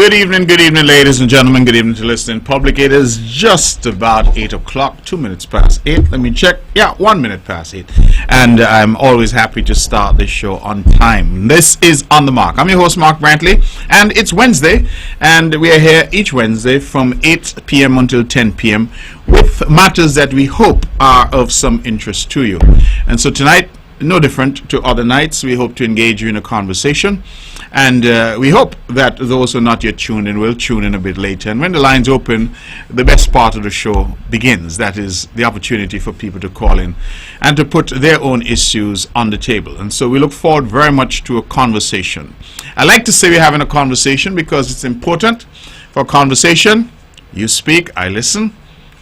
Good evening, ladies and gentlemen. Good evening to listening public. It is just about 8 o'clock, 2 minutes past 8. Let me check. Yeah, 1 minute past 8. And I'm always happy to start this show on time. This is On the Mark. I'm your host, Mark Brantley, and it's Wednesday. And we are here each Wednesday from 8 p.m. until 10 p.m. with matters that we hope are of some interest to you. And so tonight, no different to other nights, we hope to engage you in a conversation. And we hope that those who are not yet tuned in will tune in a bit later. And when the lines open, the best part of the show begins. That is the opportunity for people to call in and to put their own issues on the table. And so we look forward very much to a conversation. I like to say we're having a conversation because it's important for a conversation. You speak, I listen.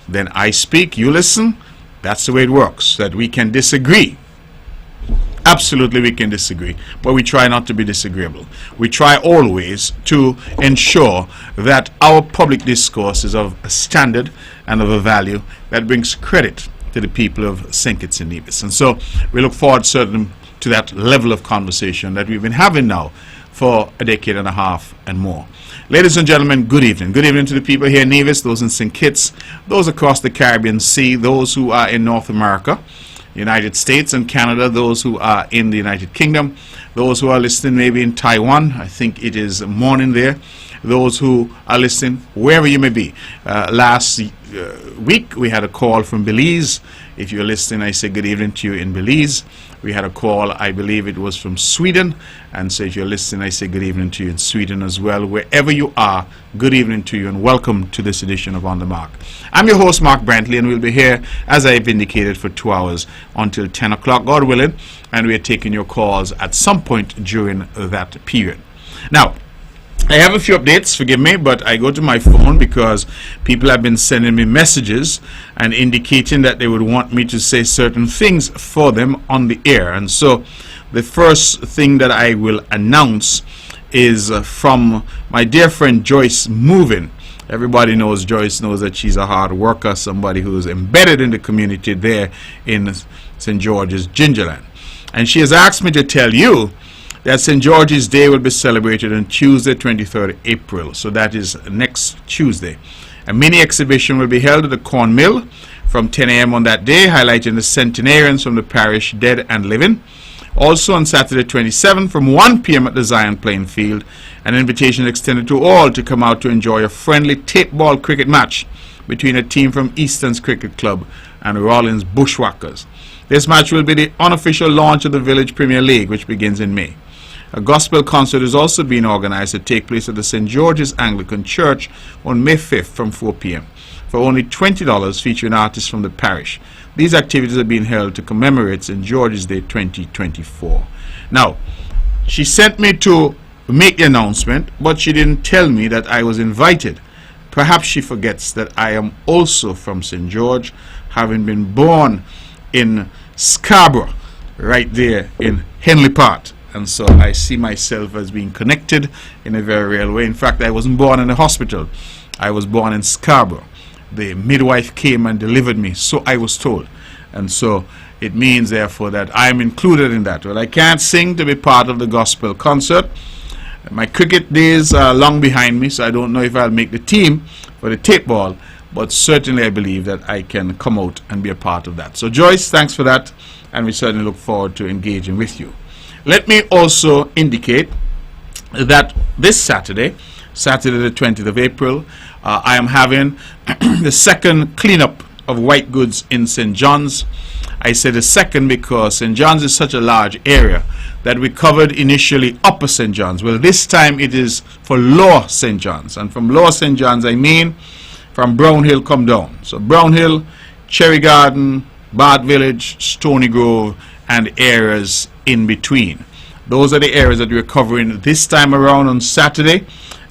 Then I speak, you listen. That's the way it works, that we can disagree. Absolutely, we can disagree, but we try not to be disagreeable. We try always to ensure that our public discourse is of a standard and of a value that brings credit to the people of St. Kitts and Nevis. And so we look forward certainly to that level of conversation that we've been having now for a decade and a half and more. Ladies and gentlemen, good evening. Good evening to the people here in Nevis, those in St. Kitts, those across the Caribbean Sea, those who are in North America, United States and Canada, those who are in the United Kingdom, those who are listening maybe in Taiwan, I think it is morning there, those who are listening wherever you may be. Last week we had a call from Belize. If you're listening, I say good evening to you in Belize. We had a call, I believe it was from Sweden, and so if you're listening, I say good evening to you in Sweden as well. Wherever you are, good evening to you and welcome to this edition of On the Mark. I'm your host, Mark Brantley, and we'll be here, as I've indicated, for 2 hours until 10 o'clock, God willing, and we are taking your calls at some point during that period. Now, I have a few updates, forgive me, but I go to my phone because people have been sending me messages and indicating that they would want me to say certain things for them on the air. And so the first thing that I will announce is from my dear friend Joyce Moving. Everybody knows Joyce, knows that she's a hard worker, somebody who's embedded in the community there in St. George's, Gingerland. And she has asked me to tell you that St. George's Day will be celebrated on Tuesday, 23rd April. So that is next Tuesday. A mini exhibition will be held at the Corn Mill from 10 a.m. on that day, highlighting the centenarians from the parish, dead and living. Also on Saturday, 27th, from 1 p.m. at the Zion Playing Field, an invitation extended to all to come out to enjoy a friendly tape ball cricket match between a team from Easton's Cricket Club and Rawlins Bushwhackers. This match will be the unofficial launch of the Village Premier League, which begins in May. A gospel concert is also being organized to take place at the St. George's Anglican Church on May 5th from 4 p.m. for only $20, featuring artists from the parish. These activities are being held to commemorate St. George's Day 2024. Now, she sent me to make the announcement, but she didn't tell me that I was invited. Perhaps she forgets that I am also from St. George, having been born in Scarborough, right there in Henley Park. And so I see myself as being connected in a very real way. In fact, I wasn't born in a hospital. I was born in Scarborough. The midwife came and delivered me, so I was told. And so it means, therefore, that I'm included in that. Well, I can't sing to be part of the gospel concert. My cricket days are long behind me, so I don't know if I'll make the team for the tape ball. But certainly I believe that I can come out and be a part of that. So Joyce, thanks for that. And we certainly look forward to engaging with you. Let me also indicate that this Saturday, the 20th of April, I am having the second cleanup of white goods in St. John's. I say the second because St. John's is such a large area that we covered initially Upper St. John's. Well, this time it is for Lower St. John's. And from Lower St. John's, I mean from Brown Hill come down. So Brown Hill, Cherry Garden, Bart Village, Stony Grove, and areas in between. Those are the areas that we're covering this time around on Saturday.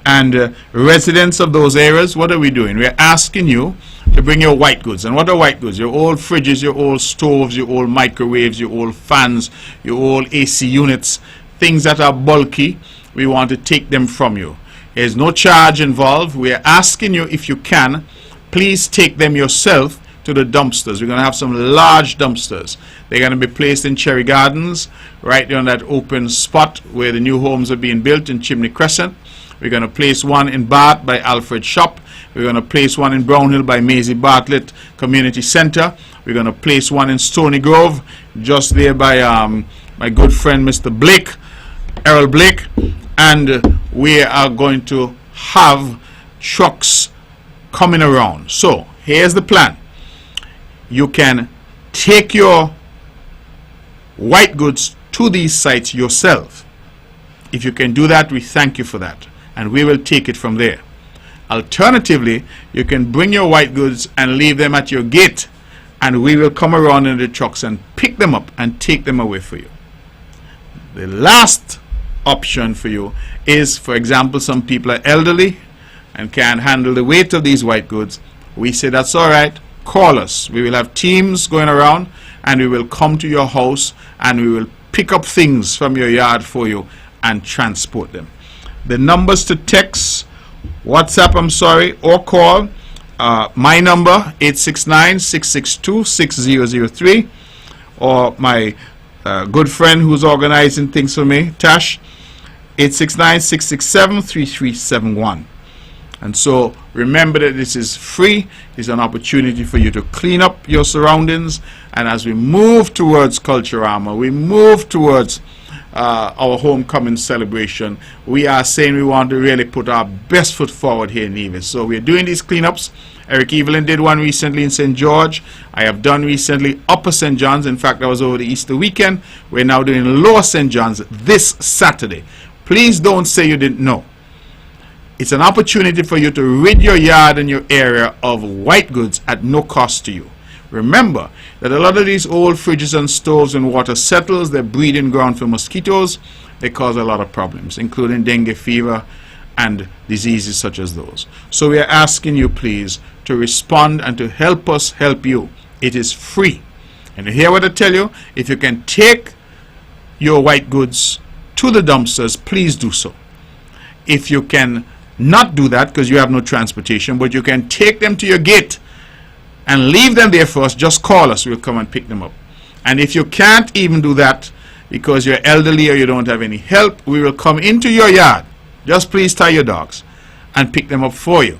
And residents of those areas, what are we doing? We're asking you to bring your white goods. And what are white goods? Your old fridges, your old stoves, your old microwaves, your old fans, your old AC units, things that are bulky. We want to take them from you. There's no charge involved. We're asking you, if you can, please take them yourself to the dumpsters. We're going to have some large dumpsters. They're going to be placed in Cherry Gardens, right there on that open spot where the new homes are being built in Chimney Crescent. We're going to place one in Bath by Alfred Shop. We're going to place one in Brownhill by Maisie Bartlett Community Center. We're going to place one in Stony Grove, just there by my good friend Mr. Blake, Errol Blake. And we are going to have trucks coming around. So here's the plan. You can take your white goods to these sites yourself. If you can do that, we thank you for that, and we will take it from there. Alternatively, you can bring your white goods and leave them at your gate, and we will come around in the trucks and pick them up and take them away for you. The last option for you is, for example, some people are elderly and can't handle the weight of these white goods. We say that's all right, call us. We will have teams going around, and we will come to your house and we will pick up things from your yard for you and transport them. The numbers to text, WhatsApp, or call, my number 869-662-6003, or my good friend who's organizing things for me, Tash, 869-667-3371. And so remember that this is free. It's an opportunity for you to clean up your surroundings. And as we move towards Culturama, we move towards our homecoming celebration, we are saying we want to really put our best foot forward here in Nevis. So we're doing these cleanups. Eric Evelyn did one recently in St. George. I have done recently Upper St. John's. In fact, that was over the Easter weekend. We're now doing Lower St. John's this Saturday. Please don't say you didn't know. It's an opportunity for you to rid your yard and your area of white goods at no cost to you. Remember that a lot of these old fridges and stoves, when water settles, they're breeding ground for mosquitoes. They cause a lot of problems, including dengue fever and diseases such as those. So we are asking you, please, to respond and to help us help you. It is free. And you hear what I tell you? If you can take your white goods to the dumpsters, please do so. If you can not do that because you have no transportation, but you can take them to your gate and leave them there for us, just call us. We'll come and pick them up. And if you can't even do that because you're elderly or you don't have any help, we will come into your yard. Just please tie your dogs and pick them up for you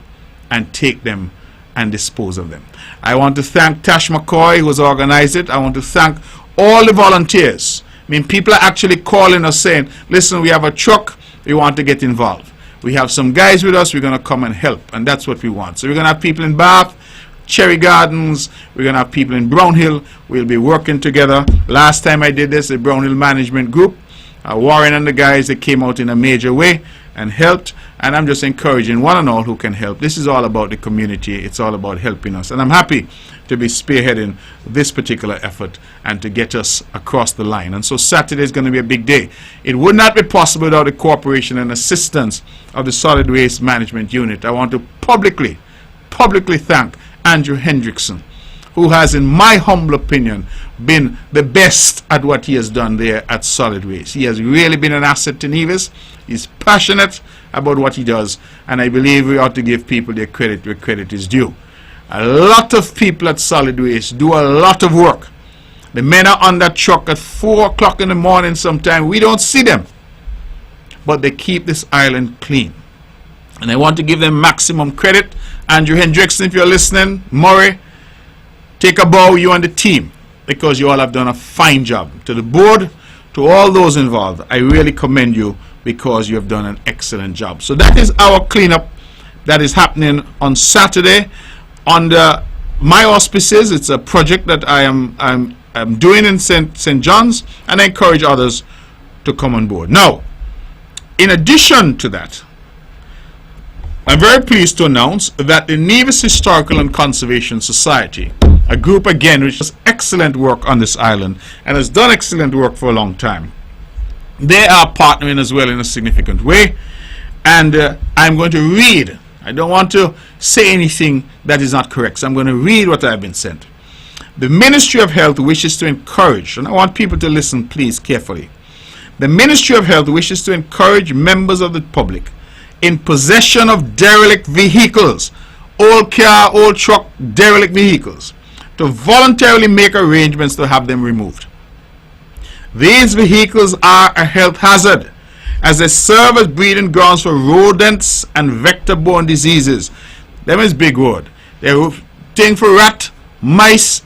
and take them and dispose of them. I want to thank Tash McCoy, who has organized it. I want to thank all the volunteers. I mean, people are actually calling us saying, listen, we have a truck, we want to get involved. We have some guys with us, we're going to come and help, and that's what we want. So we're going to have people in Bath, Cherry Gardens, we're going to have people in Brownhill. We'll be working together. Last time I did this, the Brownhill Management Group, Warren and the guys, they came out in a major way and helped, and I'm just encouraging one and all who can help. This is all about the community. It's all about helping us, and I'm happy to be spearheading this particular effort and to get us across the line. And so Saturday is going to be a big day. It would not be possible without the cooperation and assistance of the Solid Waste Management Unit. I want to publicly thank Andrew Hendrickson, who has, in my humble opinion, been the best at what he has done there at Solid Waste. He has really been an asset to Nevis. He's passionate about what he does, and I believe we ought to give people their credit where credit is due. A lot of people at Solid Waste do a lot of work. The men are on that truck at 4 o'clock in the morning sometime. We don't see them, but they keep this island clean. And I want to give them maximum credit. Andrew Hendrickson, if you're listening, Murray, take a bow, you and the team, because you all have done a fine job. To the board, to all those involved, I really commend you because you have done an excellent job. So that is our cleanup that is happening on Saturday under my auspices. It's a project that I'm doing in St. John's, and I encourage others to come on board. Now, in addition to that, I'm very pleased to announce that the Nevis Historical and Conservation Society, a group again which does excellent work on this island and has done excellent work for a long time, they are partnering as well in a significant way. And I'm going to read. I don't want to say anything that is not correct, so I'm going to read what I've been sent. The Ministry of Health wishes to encourage, and I want people to listen please carefully. The Ministry of Health wishes to encourage members of the public in possession of derelict vehicles, old car, old truck, derelict vehicles, to voluntarily make arrangements to have them removed. These vehicles are a health hazard as they serve as breeding grounds for rodents and vector-borne diseases. Them is big word. They're thing for rat, mice,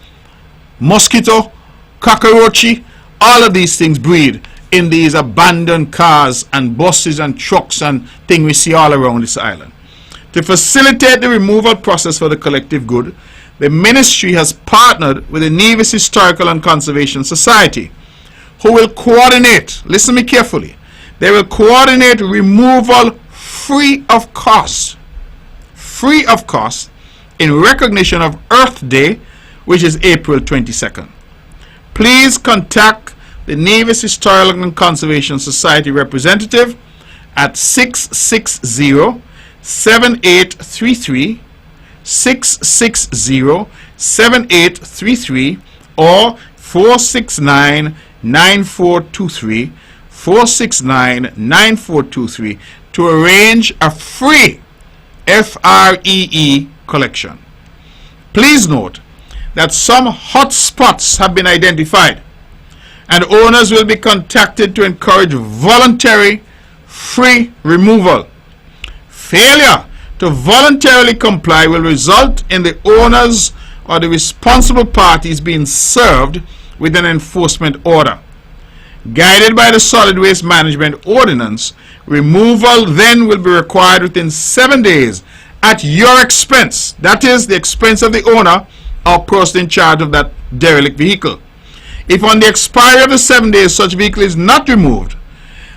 mosquito, cockroachy. All of these things breed in these abandoned cars and buses and trucks and things we see all around this island. To facilitate the removal process for the collective good, the ministry has partnered with the Nevis Historical and Conservation Society, who will coordinate, listen to me carefully, they will coordinate removal free of cost in recognition of Earth Day, which is April 22nd. Please contact the Nevis Historical and Conservation Society representative at 660-7833, 660-7833 or 469-9423, 469-9423 to arrange a free FREE collection. Please note that some hot spots have been identified and owners will be contacted to encourage voluntary free removal. Failure to voluntarily comply will result in the owners or the responsible parties being served with an enforcement order. Guided by the Solid Waste Management Ordinance, removal then will be required within 7 days at your expense. That is the expense of the owner or person in charge of that derelict vehicle. If on the expiry of the 7 days such vehicle is not removed,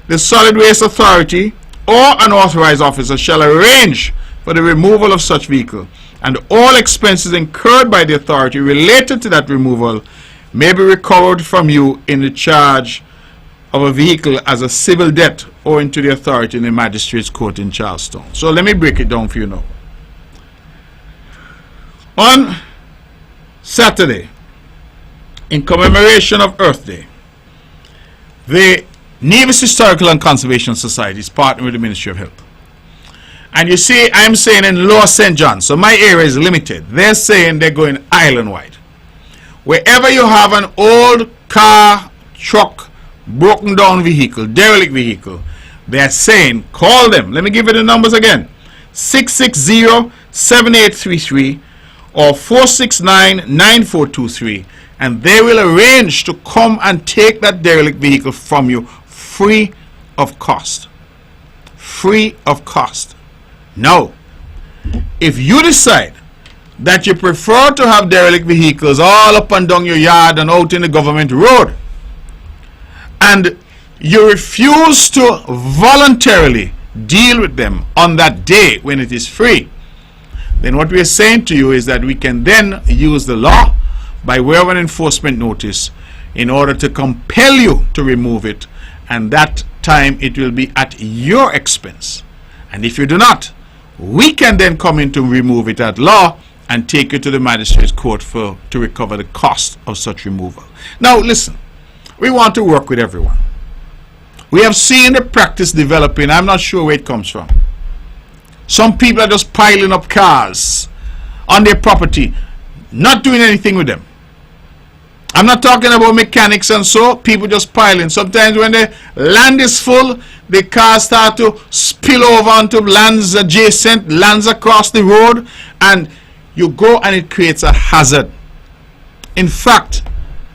the Solid Waste Authority or an authorized officer shall arrange for the removal of such vehicle, and all expenses incurred by the authority related to that removal may be recovered from you in the charge of a vehicle as a civil debt owing to the authority in the Magistrates Court in Charlestown. So let me break it down for you now. On Saturday, in commemoration of Earth Day, the Nevis Historical and Conservation Society is partnering with the Ministry of Health. And you see, I'm saying in Lower St. John, so my area is limited. They're saying they're going island-wide. Wherever you have an old car, truck, broken down vehicle, derelict vehicle, they're saying, call them. Let me give you the numbers again. 660-7833 or 469-9423. And they will arrange to come and take that derelict vehicle from you free of cost. Free of cost. Now, if you decide that you prefer to have derelict vehicles all up and down your yard and out in the government road, and you refuse to voluntarily deal with them on that day when it is free, then what we are saying to you is that we can then use the law by way of an enforcement notice in order to compel you to remove it, and that time it will be at your expense. And if you do not, we can then come in to remove it at law and take you to the Magistrates Court to recover the cost of such removal. Now listen, we want to work with everyone. We have seen the practice developing. I'm not sure where it comes from. Some people are just piling up cars on their property, not doing anything with them. I'm not talking about mechanics and so, people just piling. Sometimes when the land is full, the cars start to spill over onto lands adjacent, lands across the road, and you go and it creates a hazard. In fact,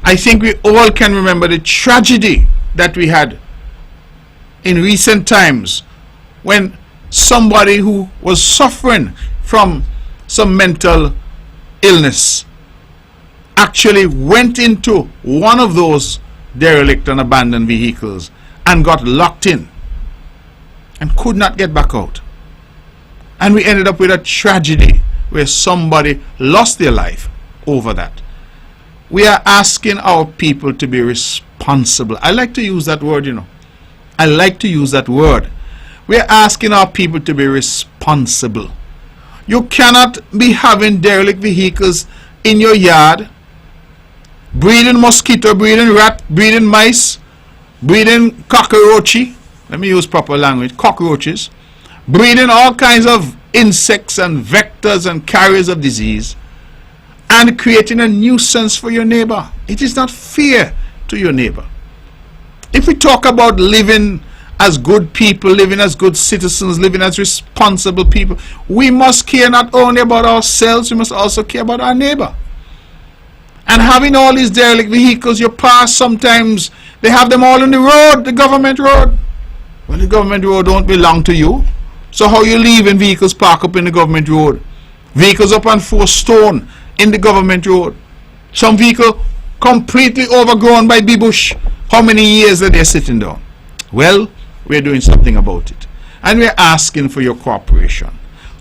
I think we all can remember the tragedy that we had in recent times when somebody who was suffering from some mental illness actually went into one of those derelict and abandoned vehicles and got locked in and could not get back out. And we ended up with a tragedy where somebody lost their life over that. We are asking our people to be responsible. I like to use that word, you know. I like to use that word. We are asking our people to be responsible. You cannot be having derelict vehicles in your yard, breeding mosquito, breeding rat, breeding mice, breeding cockroachy. Let me use proper language, cockroaches, breeding all kinds of insects and vectors and carriers of disease, and creating a nuisance for your neighbor. It is not fair to your neighbor. If we talk about living as good people, living as good citizens, living as responsible people, we must care not only about ourselves, we must also care about our neighbor. And having all these derelict vehicles, you pass sometimes, they have them all on the road, the government road. Well, the government road don't belong to you. So how you leaving vehicles park up in the government road? Vehicles up on 4 stone in the government road. Some vehicle completely overgrown by bush. How many years are they sitting down? Well, we're doing something about it. And we're asking for your cooperation.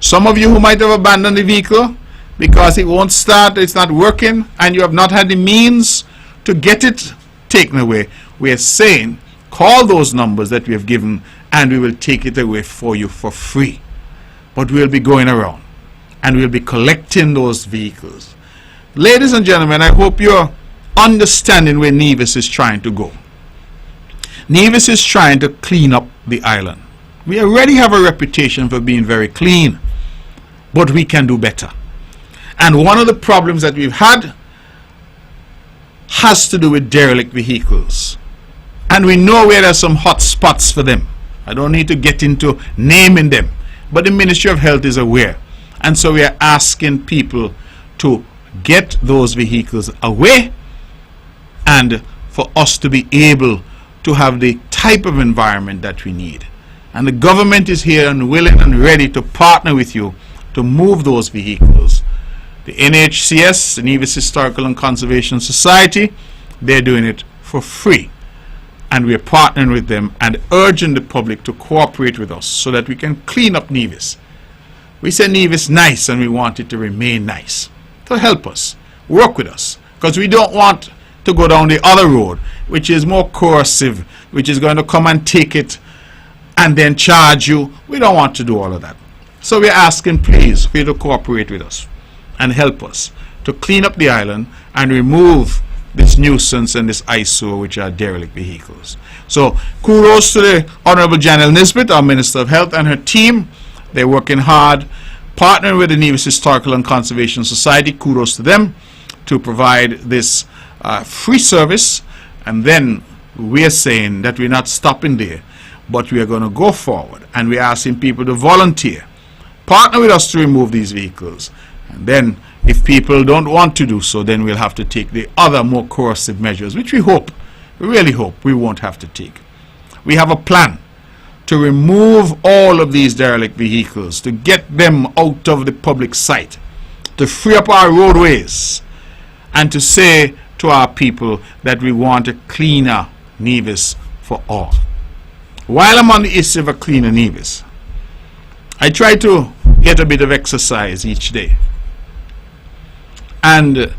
Some of you who might have abandoned the vehicle because it won't start, it's not working, and you have not had the means to get it taken away, we're saying, call those numbers that we have given and we will take it away for you for free. But we'll be going around and we'll be collecting those vehicles. Ladies and gentlemen, I hope you're understanding where Nevis is trying to go. Nevis is trying to clean up the island. We already have a reputation for being very clean, but we can do better. And one of the problems that we've had has to do with derelict vehicles. And we know where there's some hot spots for them. I don't need to get into naming them, but the Ministry of Health is aware. And so we are asking people to get those vehicles away and for us to be able to have the type of environment that we need. And the government is here and willing and ready to partner with you to move those vehicles. The NHCS, the Nevis Historical and Conservation Society, they're doing it for free. And we're partnering with them and urging the public to cooperate with us so that we can clean up Nevis. We say Nevis nice and we want it to remain nice. So help us, work with us, because we don't want to go down the other road, which is more coercive, which is going to come and take it and then charge you. We don't want to do all of that. So we're asking, please, for you to cooperate with us and help us to clean up the island and remove this nuisance and this eyesore, which are derelict vehicles. So kudos to the Honorable Janelle Nisbet, our Minister of Health, and her team. They're working hard, partnering with the Nevis Historical and Conservation Society. Kudos to them to provide this free service. And then we're saying that we're not stopping there, but we are going to go forward, and we're asking people to volunteer, partner with us to remove these vehicles. And then if people don't want to do so, then we'll have to take the other more coercive measures, which we really hope we won't have to take. We have a plan to remove all of these derelict vehicles, to get them out of the public sight, to free up our roadways, and to say to our people that we want a cleaner Nevis for all. While I'm on the issue of a cleaner Nevis, I try to get a bit of exercise each day. And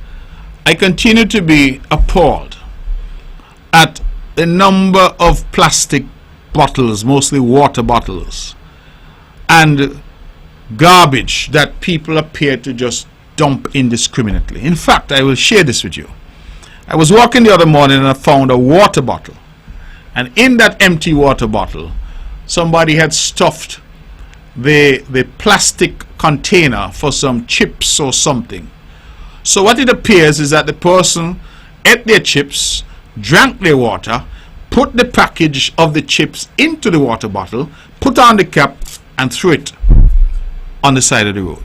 I continue to be appalled at the number of plastic bottles, mostly water bottles, and garbage that people appear to just dump indiscriminately. In fact, I will share this with you. I was walking the other morning and I found a water bottle. And in that empty water bottle, somebody had stuffed the plastic container for some chips or something. So what it appears is that the person ate their chips, drank their water, put the package of the chips into the water bottle, put on the cap, and threw it on the side of the road.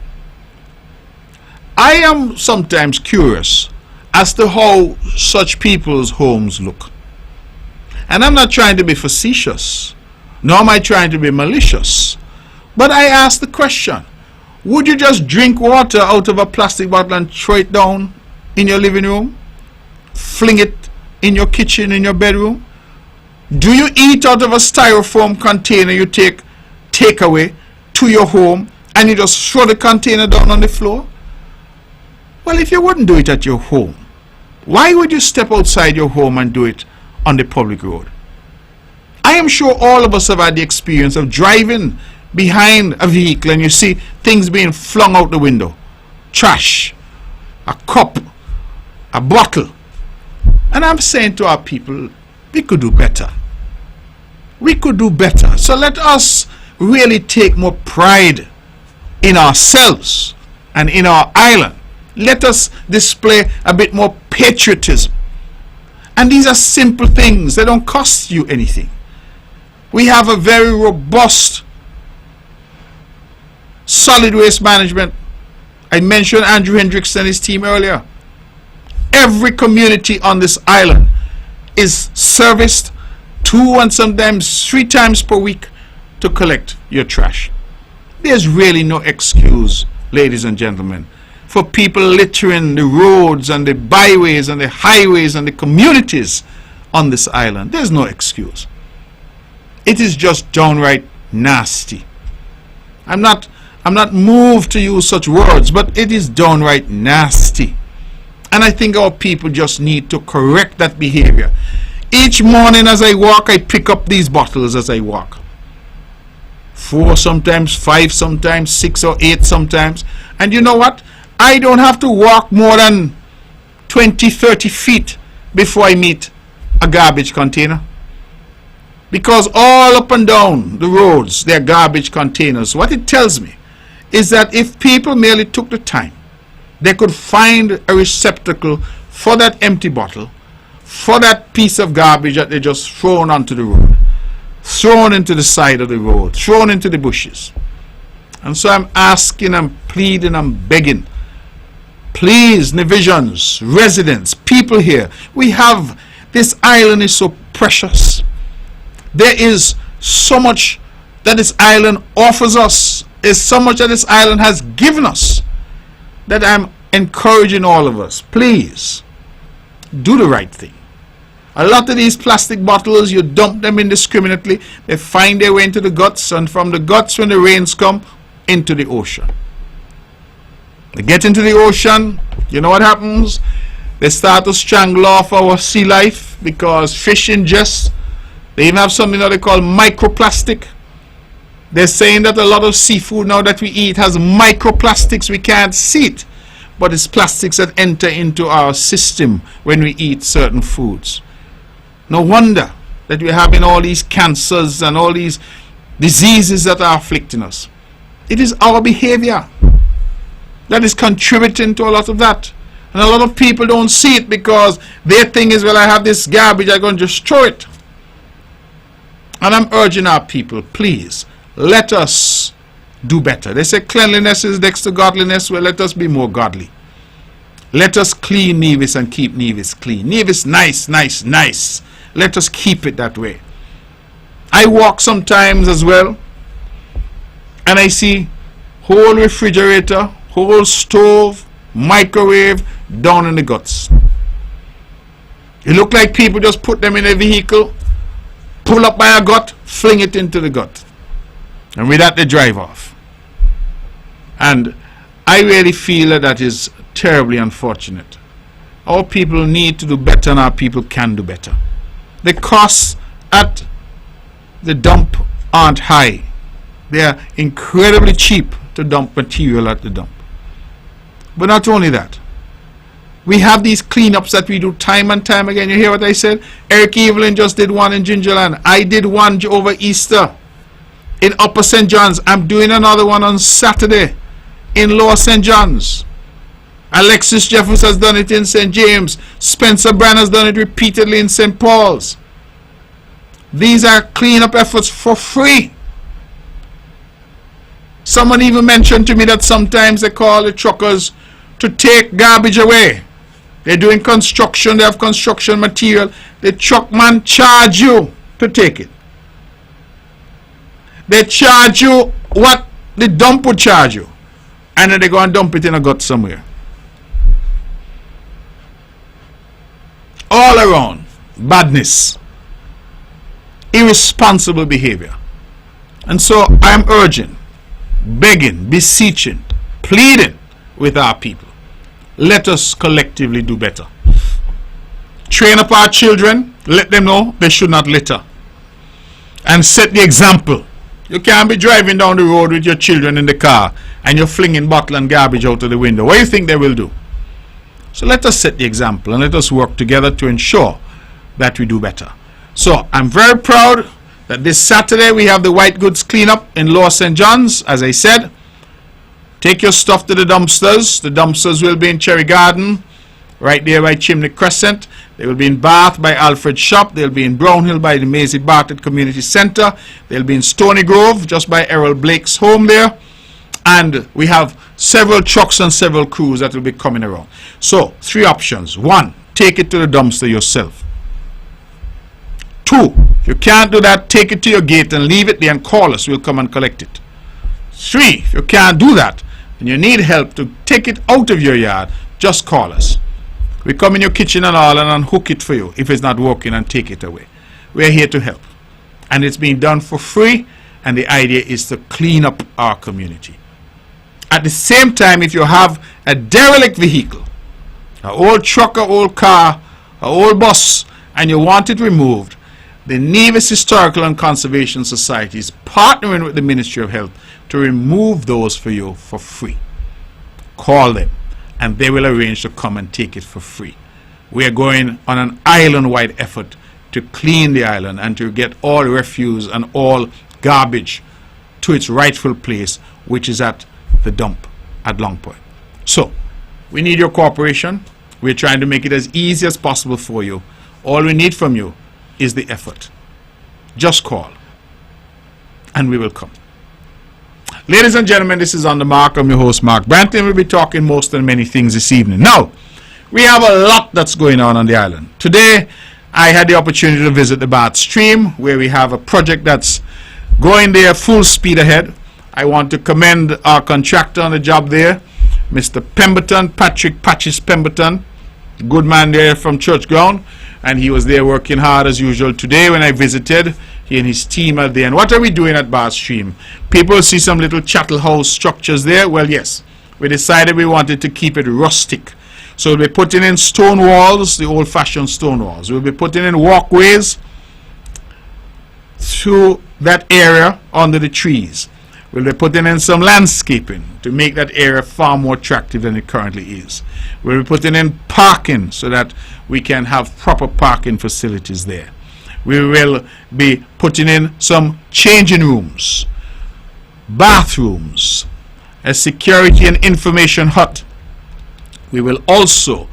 I am sometimes curious as to how such people's homes look. And I'm not trying to be facetious, nor am I trying to be malicious. But I ask the question, would you just drink water out of a plastic bottle and throw it down in your living room? Fling it in your kitchen, in your bedroom? Do you eat out of a styrofoam container you take away to your home and you just throw the container down on the floor? Well, if you wouldn't do it at your home, why would you step outside your home and do it on the public road? I am sure all of us have had the experience of driving behind a vehicle and you see things being flung out the window. Trash, a cup, a bottle. And I'm saying to our people, we could do better. We could do better. So let us really take more pride in ourselves and in our island. Let us display a bit more patriotism. And these are simple things. They don't cost you anything. We have a very robust solid waste management. I mentioned Andrew Hendricks and his team earlier. Every community on this island is serviced 2 and sometimes 3 times per week to collect your trash. There's really no excuse, ladies and gentlemen, for people littering the roads and the byways and the highways and the communities on this island. There's no excuse. It is just downright nasty. I'm not moved to use such words, but it is downright nasty. And I think our people just need to correct that behavior. Each morning as I walk, I pick up these bottles as I walk. 4 sometimes, 5 sometimes, 6 or 8 sometimes. And you know what? I don't have to walk more than 20, 30 feet before I meet a garbage container. Because all up and down the roads, there are garbage containers. What it tells me is that if people merely took the time, they could find a receptacle for that empty bottle, for that piece of garbage that they just thrown onto the road, thrown into the side of the road, thrown into the bushes. And so I'm asking, I'm pleading, I'm begging, please, Navisions, residents, people here, this island is so precious. There is so much that this island offers us, is so much that this island has given us, that I'm encouraging all of us, please, do the right thing. A lot of these plastic bottles, you dump them indiscriminately, they find their way into the guts, and from the guts, when the rains come, into the ocean. They get into the ocean, you know what happens? They start to strangle off our sea life, because fish ingest. They even have something that they call microplastic. They're saying that a lot of seafood now that we eat has microplastics. We can't see it, but it's plastics that enter into our system when we eat certain foods. No wonder that we're having all these cancers and all these diseases that are afflicting us. It is our behavior that is contributing to a lot of that. And a lot of people don't see it because their thing is, well, I have this garbage, I'm going to just throw it. And I'm urging our people, please, let us do better. They say cleanliness is next to godliness. Well, let us be more godly. Let us clean Nevis and keep Nevis clean. Nevis, nice, nice, nice. Let us keep it that way. I walk sometimes as well, and I see whole refrigerator, whole stove, microwave down in the guts. It look like people just put them in a vehicle, pull up by a gut, fling it into the gut, and with that they drive off. And I really feel that that is terribly unfortunate. Our people need to do better, and our people can do better. The costs at the dump aren't high. They are incredibly cheap to dump material at the dump. But not only that, we have these cleanups that we do time and time again. You hear what I said? Eric Evelyn just did one in Gingerland. I did one over Easter in Upper St. John's. I'm doing another one on Saturday in Lower St. John's. Alexis Jeffers has done it in St. James. Spencer Brand has done it repeatedly in St. Paul's. These are cleanup efforts for free. Someone even mentioned to me that sometimes they call the truckers to take garbage away. They're doing construction, they have construction material. The truck man charge you to take it. They charge you what the dump would charge you. And then they go and dump it in a gut somewhere. All around, badness, irresponsible behavior. And so I'm urging, begging, beseeching, pleading with our people. Let us collectively do better. Train up our children, let them know they should not litter. And set the example. You can't be driving down the road with your children in the car and you're flinging bottle and garbage out of the window. What do you think they will do? So let us set the example and let us work together to ensure that we do better. So I'm very proud that this Saturday we have the white goods cleanup in Lower St. John's. As I said, take your stuff to the dumpsters. The dumpsters will be in Cherry Garden, right there by Chimney Crescent. They will be in Bath by Alfred Shop. They'll be in Brownhill by the Maisie Bartlett Community Center. They'll be in Stony Grove, just by Errol Blake's home there. And we have several trucks and several crews that will be coming around. So, 3 options. 1, take it to the dumpster yourself. 2, if you can't do that, take it to your gate and leave it there and call us. We'll come and collect it. 3, if you can't do that and you need help to take it out of your yard, just call us. We come in your kitchen and all and unhook it for you if it's not working and take it away. We're here to help. And it's being done for free, and the idea is to clean up our community. At the same time, if you have a derelict vehicle, an old truck, an old car, an old bus, and you want it removed, the Nevis Historical and Conservation Society is partnering with the Ministry of Health to remove those for you for free. Call them and they will arrange to come and take it for free. We are going on an island-wide effort to clean the island and to get all refuse and all garbage to its rightful place, which is at the dump at Long Point. So, we need your cooperation. We're trying to make it as easy as possible for you. All we need from you is the effort. Just call and we will come. Ladies and gentlemen, this is On the Mark. I'm your host, Mark Brantley. We'll be talking most and many things this evening. Now, we have a lot that's going on the island. Today, I had the opportunity to visit the Bath Stream, where we have a project that's going there full speed ahead. I want to commend our contractor on the job there, Mr. Pemberton, Patrick Patches Pemberton, good man there from Church Ground, and he was there working hard as usual. Today when I visited, he and his team are there. And what are we doing at Bath Stream? People see some little chattel house structures there. Well, yes, we decided we wanted to keep it rustic. So we'll be putting in stone walls, the old-fashioned stone walls. We'll be putting in walkways through that area under the trees. We'll be putting in some landscaping to make that area far more attractive than it currently is. We'll be putting in parking so that we can have proper parking facilities there. We will be putting in some changing rooms, bathrooms, a security and information hut. We will also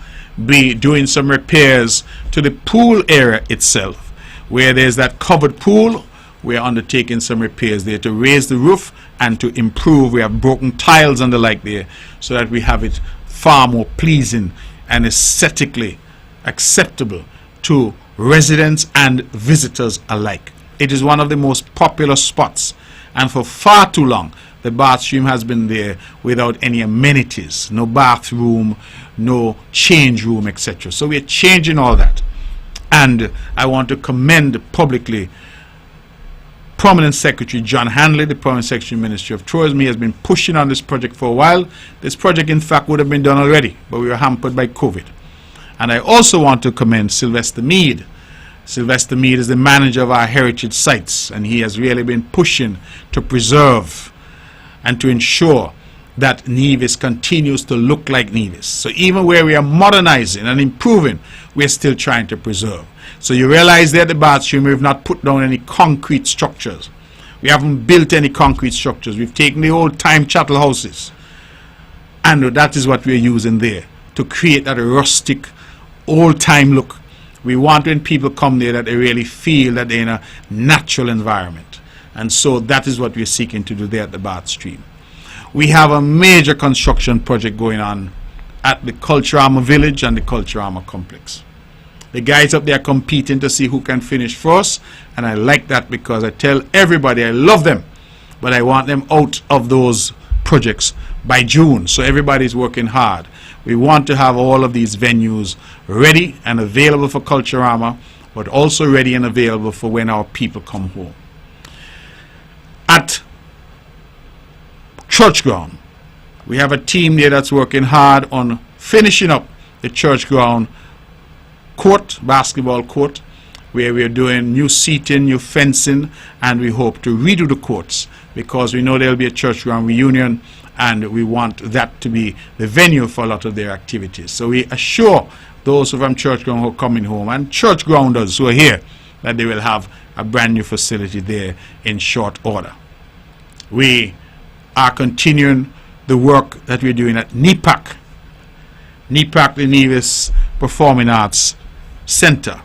be doing some repairs to the pool area itself, where there's that covered pool. We are undertaking some repairs there to raise the roof and to improve. We have broken tiles and the like there, so that we have it far more pleasing and aesthetically acceptable to residents and visitors alike. It is one of the most popular spots, and for far too long the Bath Stream has been there without any amenities, no bathroom, no change room, etc. So we are changing all that, and I want to commend publicly Prominent Secretary John Handley, the Prominent Secretary Ministry of Tourism. He has been pushing on this project for a while. This project in fact would have been done already, but we were hampered by COVID. And I also want to commend Sylvester Mead. Sylvester Mead is the manager of our heritage sites, and he has really been pushing to preserve and to ensure that Nevis continues to look like Nevis. So even where we are modernizing and improving, we are still trying to preserve. So you realize there at the Bath Stream, we have not put down any concrete structures. We haven't built any concrete structures. We've taken the old time chattel houses, and that is what we're using there to create that rustic old time look. We want when people come there that they really feel that they're in a natural environment, and so that is what we're seeking to do there at the Bath Stream. We have a major construction project going on at the Culture Armor Village and the Culture Armor Complex. The guys up there are competing to see who can finish first, and I like that because I tell everybody I love them, but I want them out of those projects by June, so everybody's working hard. We want to have all of these venues ready and available for Culture Armor, but also ready and available for when our people come home. At Church Ground, we have a team there that's working hard on finishing up the Church Ground court, basketball court, where we're doing new seating, new fencing, and we hope to redo the courts because we know there'll be a Church Ground reunion, and we want that to be the venue for a lot of their activities. So we assure those from Church Ground who are coming home and church grounders who are here that they will have a brand new facility there in short order. We are continuing the work that we're doing at NEPAC, the Nevis Performing Arts center,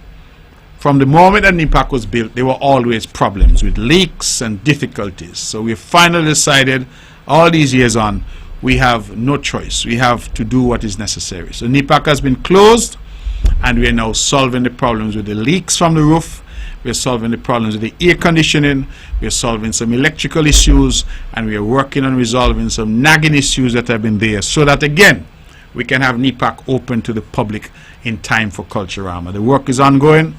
from the moment that NEPAC was built, there were always problems with leaks and difficulties. So we finally decided, all these years on, we have no choice. We have to do what is necessary. So NEPAC has been closed, and we are now solving the problems with the leaks from the roof. We are solving the problems with the air conditioning. We are solving some electrical issues, and we are working on resolving some nagging issues that have been there, so that again we can have NEPAC open to the public in time for Culturama. The work is ongoing.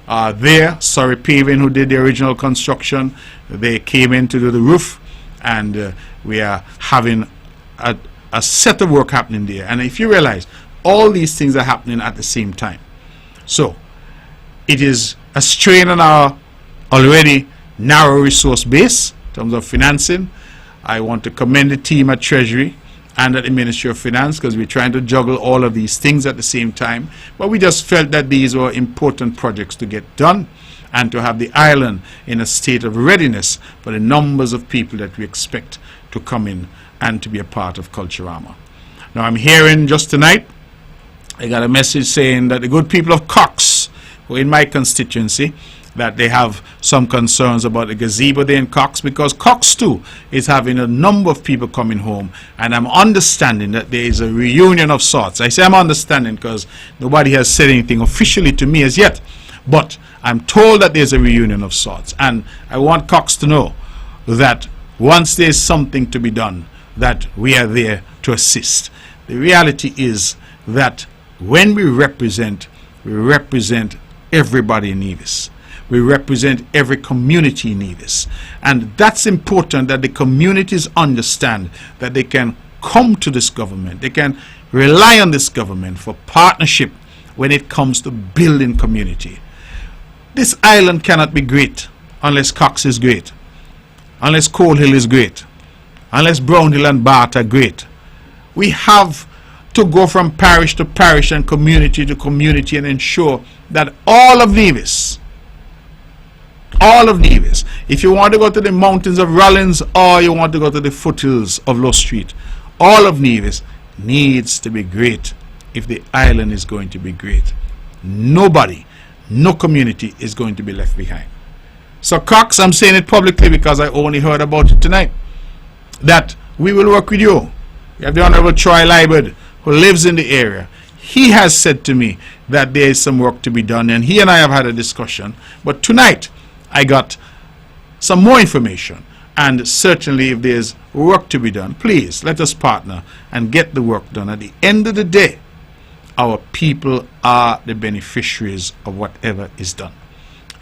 There, Surrey Paving, who did the original construction, they came in to do the roof, and we are having a set of work happening there. And if you realize, all these things are happening at the same time. So it is a strain on our already narrow resource base in terms of financing. I want to commend the team at Treasury and at the Ministry of Finance, because we're trying to juggle all of these things at the same time. But we just felt that these were important projects to get done, and to have the island in a state of readiness for the numbers of people that we expect to come in and to be a part of Culturama. Now I'm hearing just tonight, I got a message saying that the good people of Cox, who are in my constituency, that they have some concerns about the gazebo there in Cox, because Cox too is having a number of people coming home, and I'm understanding that there is a reunion of sorts. I say I'm understanding because nobody has said anything officially to me as yet, but I'm told that there's a reunion of sorts, and I want Cox to know that once there's something to be done, that we are there to assist. The reality is that when we represent everybody in Nevis. We represent every community in Nevis, and that's important, that the communities understand that they can come to this government, they can rely on this government for partnership when it comes to building community. This island cannot be great unless Cox is great, unless Coal Hill is great, unless Brownhill and Bath are great. We have to go from parish to parish and community to community and ensure that all of Nevis, if you want to go to the mountains of Rollins or you want to go to the foothills of Low Street, all of Nevis needs to be great if the island is going to be great. Nobody, no community is going to be left behind. So Cox, I'm saying it publicly because I only heard about it tonight, that we will work with you. You have the Honorable Troy Liebert, who lives in the area. He has said to me that there is some work to be done, and he and I have had a discussion. But tonight, I got some more information, and certainly if there's work to be done, please let us partner and get the work done. At the end of the day, our people are the beneficiaries of whatever is done,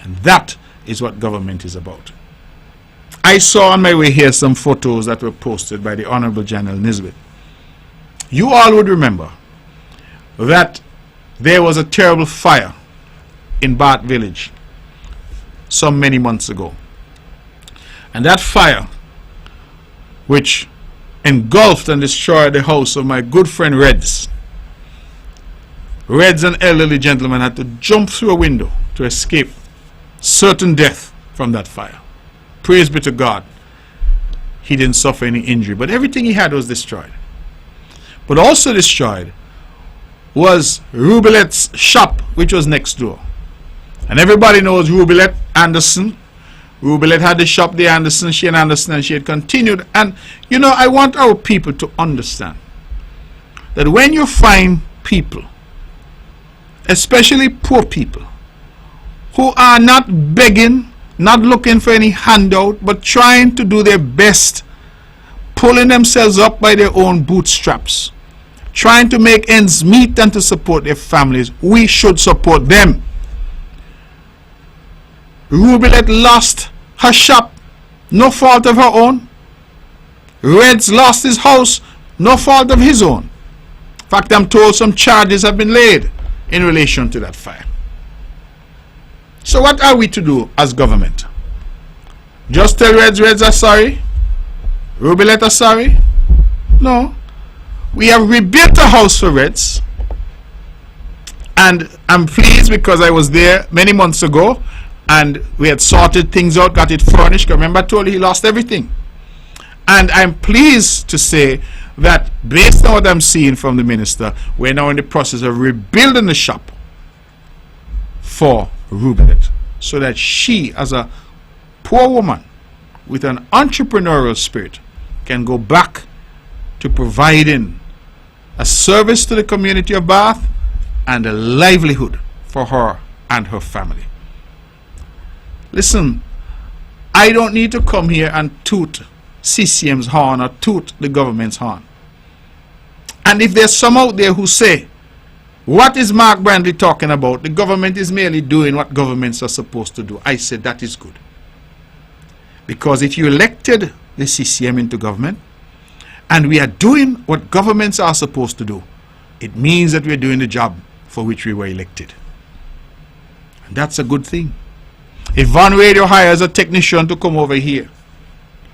and that is what government is about. I saw on my way here some photos that were posted by the Honorable General Nisbet. You all would remember that there was a terrible fire in Bath Village some many months ago, and that fire, which engulfed and destroyed the house of my good friend Reds, an elderly gentleman, had to jump through a window to escape certain death from that fire. Praise be to God, he didn't suffer any injury, but everything he had was destroyed. But also destroyed was Rubilet's shop, which was next door. And everybody knows Rubilet Anderson. Rubilet had the shop there, Anderson, she had continued. And, you know, I want our people to understand that when you find people, especially poor people, who are not begging, not looking for any handout, but trying to do their best, pulling themselves up by their own bootstraps, trying to make ends meet and to support their families, we should support them. Rubilet lost her shop, no fault of her own. Reds lost his house, no fault of his own. In fact, I'm told some charges have been laid in relation to that fire. So what are we to do as government? Just tell Reds are sorry? Rubilet are sorry? No. We have rebuilt a house for Reds, and I'm pleased because I was there many months ago and we had sorted things out, got it furnished. Remember I told you he lost everything. And I'm pleased to say that based on what I'm seeing from the minister, we're now in the process of rebuilding the shop. for Rubelet, so that she, as a poor woman with an entrepreneurial spirit, can go back to providing a service to the community of Bath and a livelihood for her and her family. Listen, I don't need to come here and toot CCM's horn or toot the government's horn. And if there's some out there who say, what is Mark Brantley talking about? The government is merely doing what governments are supposed to do. I said that is good. Because if you elected the CCM into government, and we are doing what governments are supposed to do, it means that we're doing the job for which we were elected. And that's a good thing. If Van Radio hires a technician to come over here,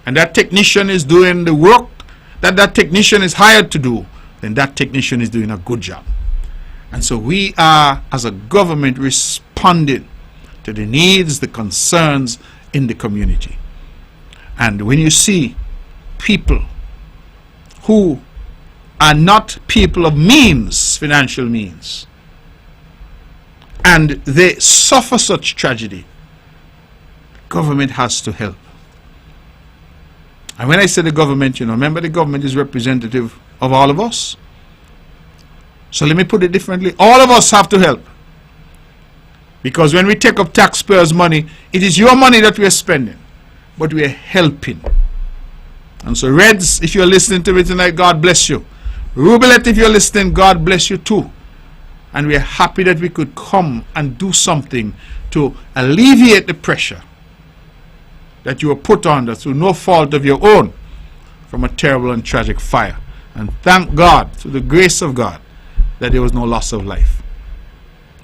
and that technician is doing the work that technician is hired to do, then that technician is doing a good job. And so we are, as a government, responding to the needs, the concerns in the community. And when you see people who are not people of means, financial means, and they suffer such tragedy, government has to help. And when I say the government, remember the government is representative of all of us. So let me put it differently. All of us have to help. Because when we take up taxpayers' money, it is your money that we are spending, but we are helping. And so Reds, if you're listening to me tonight, God bless you. Rubelet, if you're listening, God bless you too. And we are happy that we could come and do something to alleviate the pressure that you were put under through no fault of your own from a terrible and tragic fire. And thank God, through the grace of God, that there was no loss of life.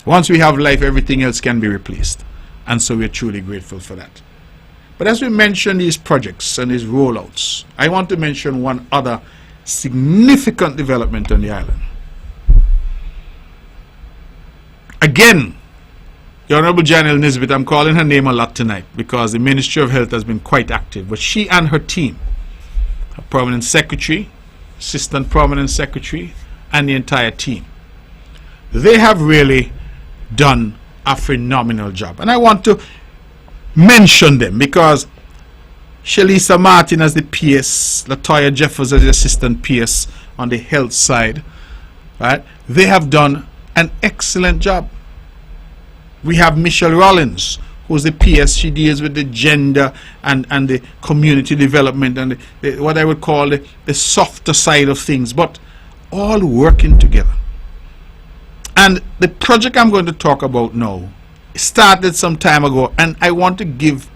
Once we have life, everything else can be replaced. And so we're truly grateful for that. But as we mention these projects and these rollouts, I want to mention one other significant development on the island. Again, the Honorable Janelle Nisbet, I'm calling her name a lot tonight because the Ministry of Health has been quite active. But she and her team, her Permanent Secretary, Assistant Permanent Secretary, and the entire team, they have really done a phenomenal job. And I want to mention them because Shalisa Martin as the PS, Latoya Jeffers as the Assistant PS on the health side, right? They have done an excellent job. We have Michelle Rollins, who's the PS. She deals with the gender and the community development and what I would call the softer side of things, but all working together. And the project I'm going to talk about now started some time ago, and I want to give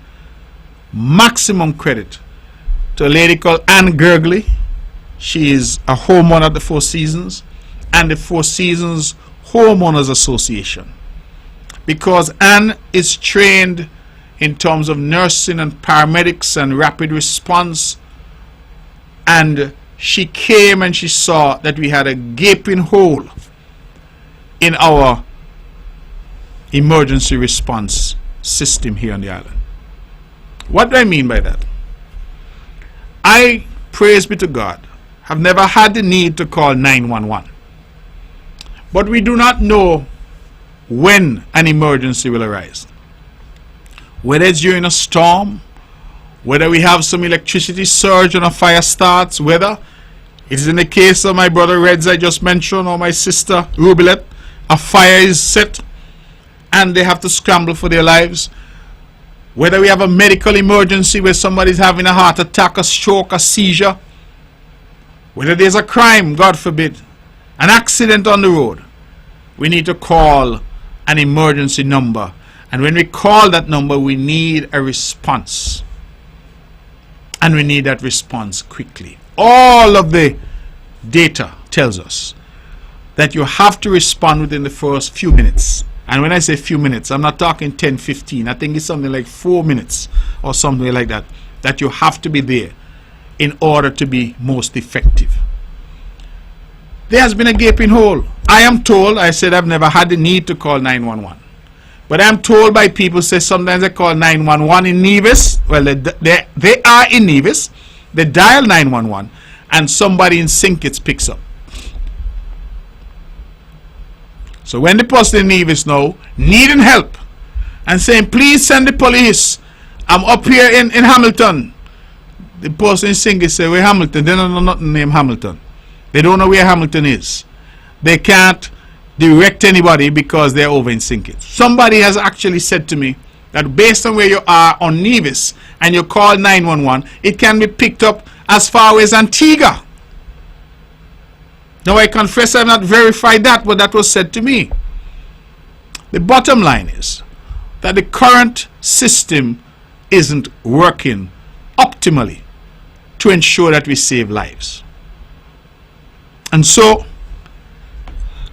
maximum credit to a lady called Anne Gergley. She is a homeowner at the Four Seasons and the Four Seasons Homeowners Association, because Anne is trained in terms of nursing and paramedics and rapid response, and she came and she saw that we had a gaping hole in our emergency response system here on the island. What do I mean by that? I, praise be to God, have never had the need to call 911. But we do not know when an emergency will arise. Whether it's during a storm, whether we have some electricity surge and a fire starts, whether it is in the case of my brother Reds I just mentioned, or my sister Rubelet, a fire is set and they have to scramble for their lives. Whether we have a medical emergency where somebody is having a heart attack, a stroke, a seizure. Whether there's a crime, God forbid, an accident on the road, we need to call an emergency number. And when we call that number, we need a response. And we need that response quickly. All of the data tells us that you have to respond within the first few minutes. And when I say few minutes, I'm not talking 10, 15. I think it's something like 4 minutes or something like that, that you have to be there in order to be most effective. There has been a gaping hole. I am told, I said I've never had the need to call 911. But I'm told by people, say sometimes they call 911 in Nevis. Well, they are in Nevis. They dial 911 and somebody in St. Kitts picks up. So when the person in Nevis now needing help and saying, please send the police, I'm up here in Hamilton. The person in Singh say, where Hamilton? They don't know nothing named Hamilton. They don't know where Hamilton is. They can't direct anybody because they're over in Sinkit. Somebody has actually said to me that based on where you are on Nevis and you call 911, it can be picked up as far away as Antigua. Now I confess I have not verified that, but that was said to me. The bottom line is that the current system isn't working optimally to ensure that we save lives. And so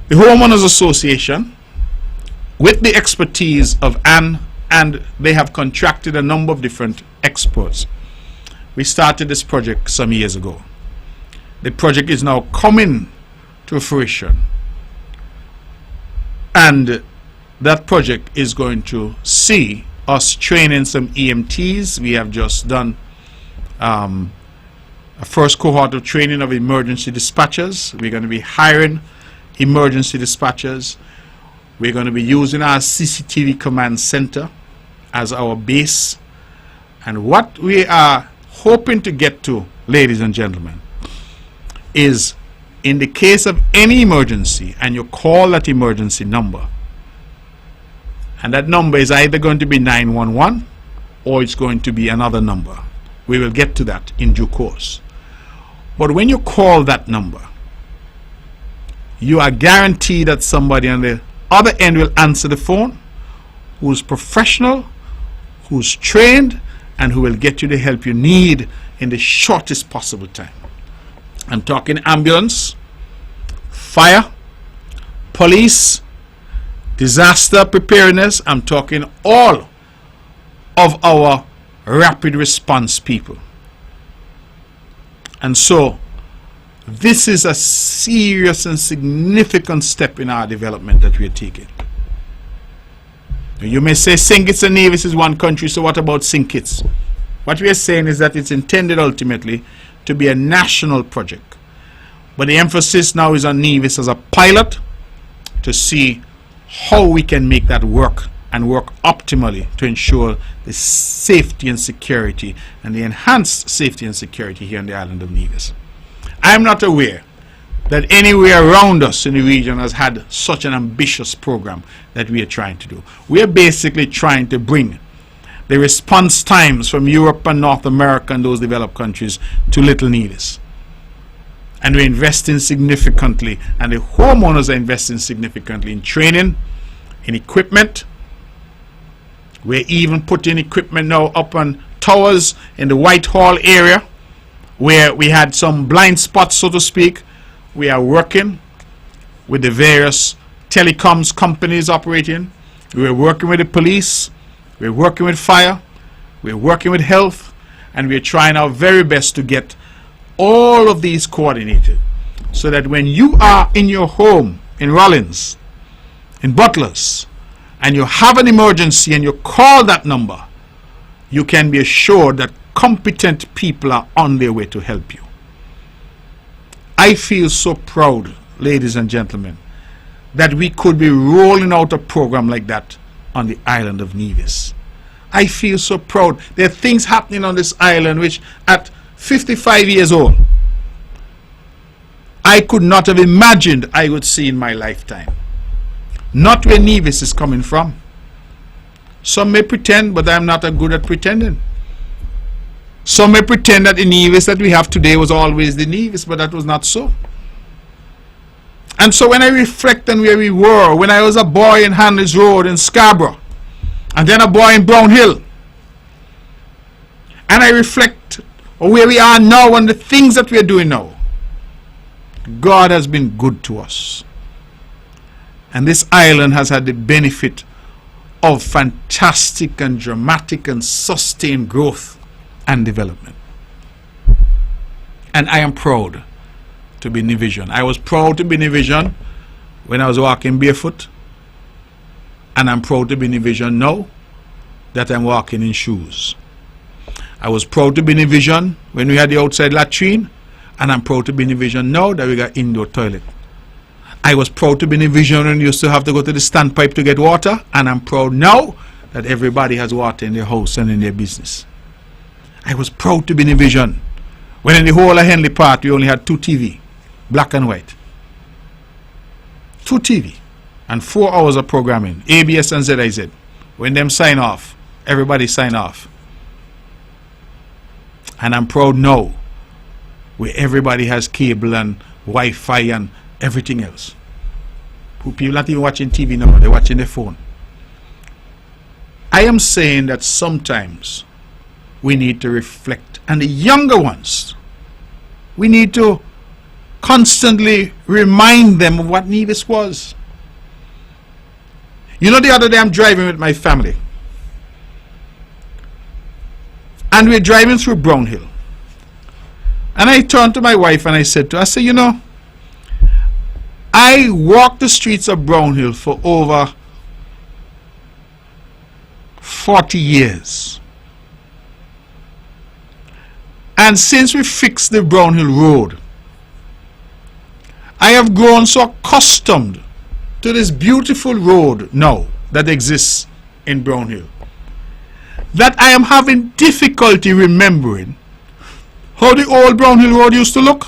the Homeowners Association, with the expertise of Anne, and they have contracted a number of different experts, we started this project some years ago. The project is now coming to fruition, and that project is going to see us training some EMTs. We have just done a first cohort of training of emergency dispatchers. We're going to be hiring emergency dispatchers. We're going to be using our CCTV command center as our base. And what we are hoping to get to, ladies and gentlemen, is in the case of any emergency and you call that emergency number, and that number is either going to be 911 or it's going to be another number. We will get to that in due course. But when you call that number, you are guaranteed that somebody on the other end will answer the phone, who's professional, who's trained, and who will get you the help you need in the shortest possible time. I'm talking ambulance, fire, police, disaster preparedness. I'm talking all of our rapid response people. And so this is a serious and significant step in our development that we are taking. You may say St. Kitts and Nevis is one country, so what about St. Kitts? What we are saying is that it's intended ultimately to be a national project. But the emphasis now is on Nevis as a pilot to see how we can make that work and work optimally to ensure the safety and security and the enhanced safety and security here on the island of Nevis. I'm not aware that anywhere around us in the region has had such an ambitious program that we are trying to do. We are basically trying to bring the response times from Europe and North America and those developed countries to Little Nevis. And we're investing significantly, and the homeowners are investing significantly in training, in equipment. We're even putting equipment now up on towers in the Whitehall area where we had some blind spots, so to speak. We are working with the various telecoms companies operating. We're working with the police. We're working with fire. We're working with health. And we're trying our very best to get all of these coordinated so that when you are in your home in Rollins, in Butlers, and you have an emergency and you call that number, you can be assured that competent people are on their way to help you. I feel so proud, ladies and gentlemen, that we could be rolling out a program like that on the island of Nevis. I feel so proud. There are things happening on this island which at 55 years old I could not have imagined I would see in my lifetime. Not where Nevis is coming from. Some may pretend, but I'm not good at pretending. Some may pretend that the Nevis that we have today was always the Nevis, but that was not so. And so when I reflect on where we were, when I was a boy in Hanley's Road in Scarborough, and then a boy in Brown Hill, and I reflect on where we are now and the things that we are doing now, God has been good to us. And this island has had the benefit of fantastic and dramatic and sustained growth and development. And I am proud to be Nevisian. I was proud to be Nevisian when I was walking barefoot, and I'm proud to be Nevisian now that I'm walking in shoes. I was proud to be Nevisian when we had the outside latrine, and I'm proud to be Nevisian now that we got indoor toilet. I was proud to be in a vision and used to have to go to the standpipe to get water, and I'm proud now that everybody has water in their house and in their business. I was proud to be in a vision when in the whole of Henley Park we only had 2 TV, black and white. 2 TV and 4 hours of programming, ABS and ZIZ. When them sign off, everybody sign off. And I'm proud now where everybody has cable and Wi-Fi and everything else. People not even watching TV now, they're watching their phone. I am saying that sometimes we need to reflect, and the younger ones, we need to constantly remind them of what Nevis was. You know, the other day I'm driving with my family, and we're driving through Brownhill, and I turned to my wife and I said to her, I said, you know, I walked the streets of Brownhill for over 40 years. And since we fixed the Brownhill Road, I have grown so accustomed to this beautiful road now that exists in Brownhill that I am having difficulty remembering how the old Brownhill Road used to look.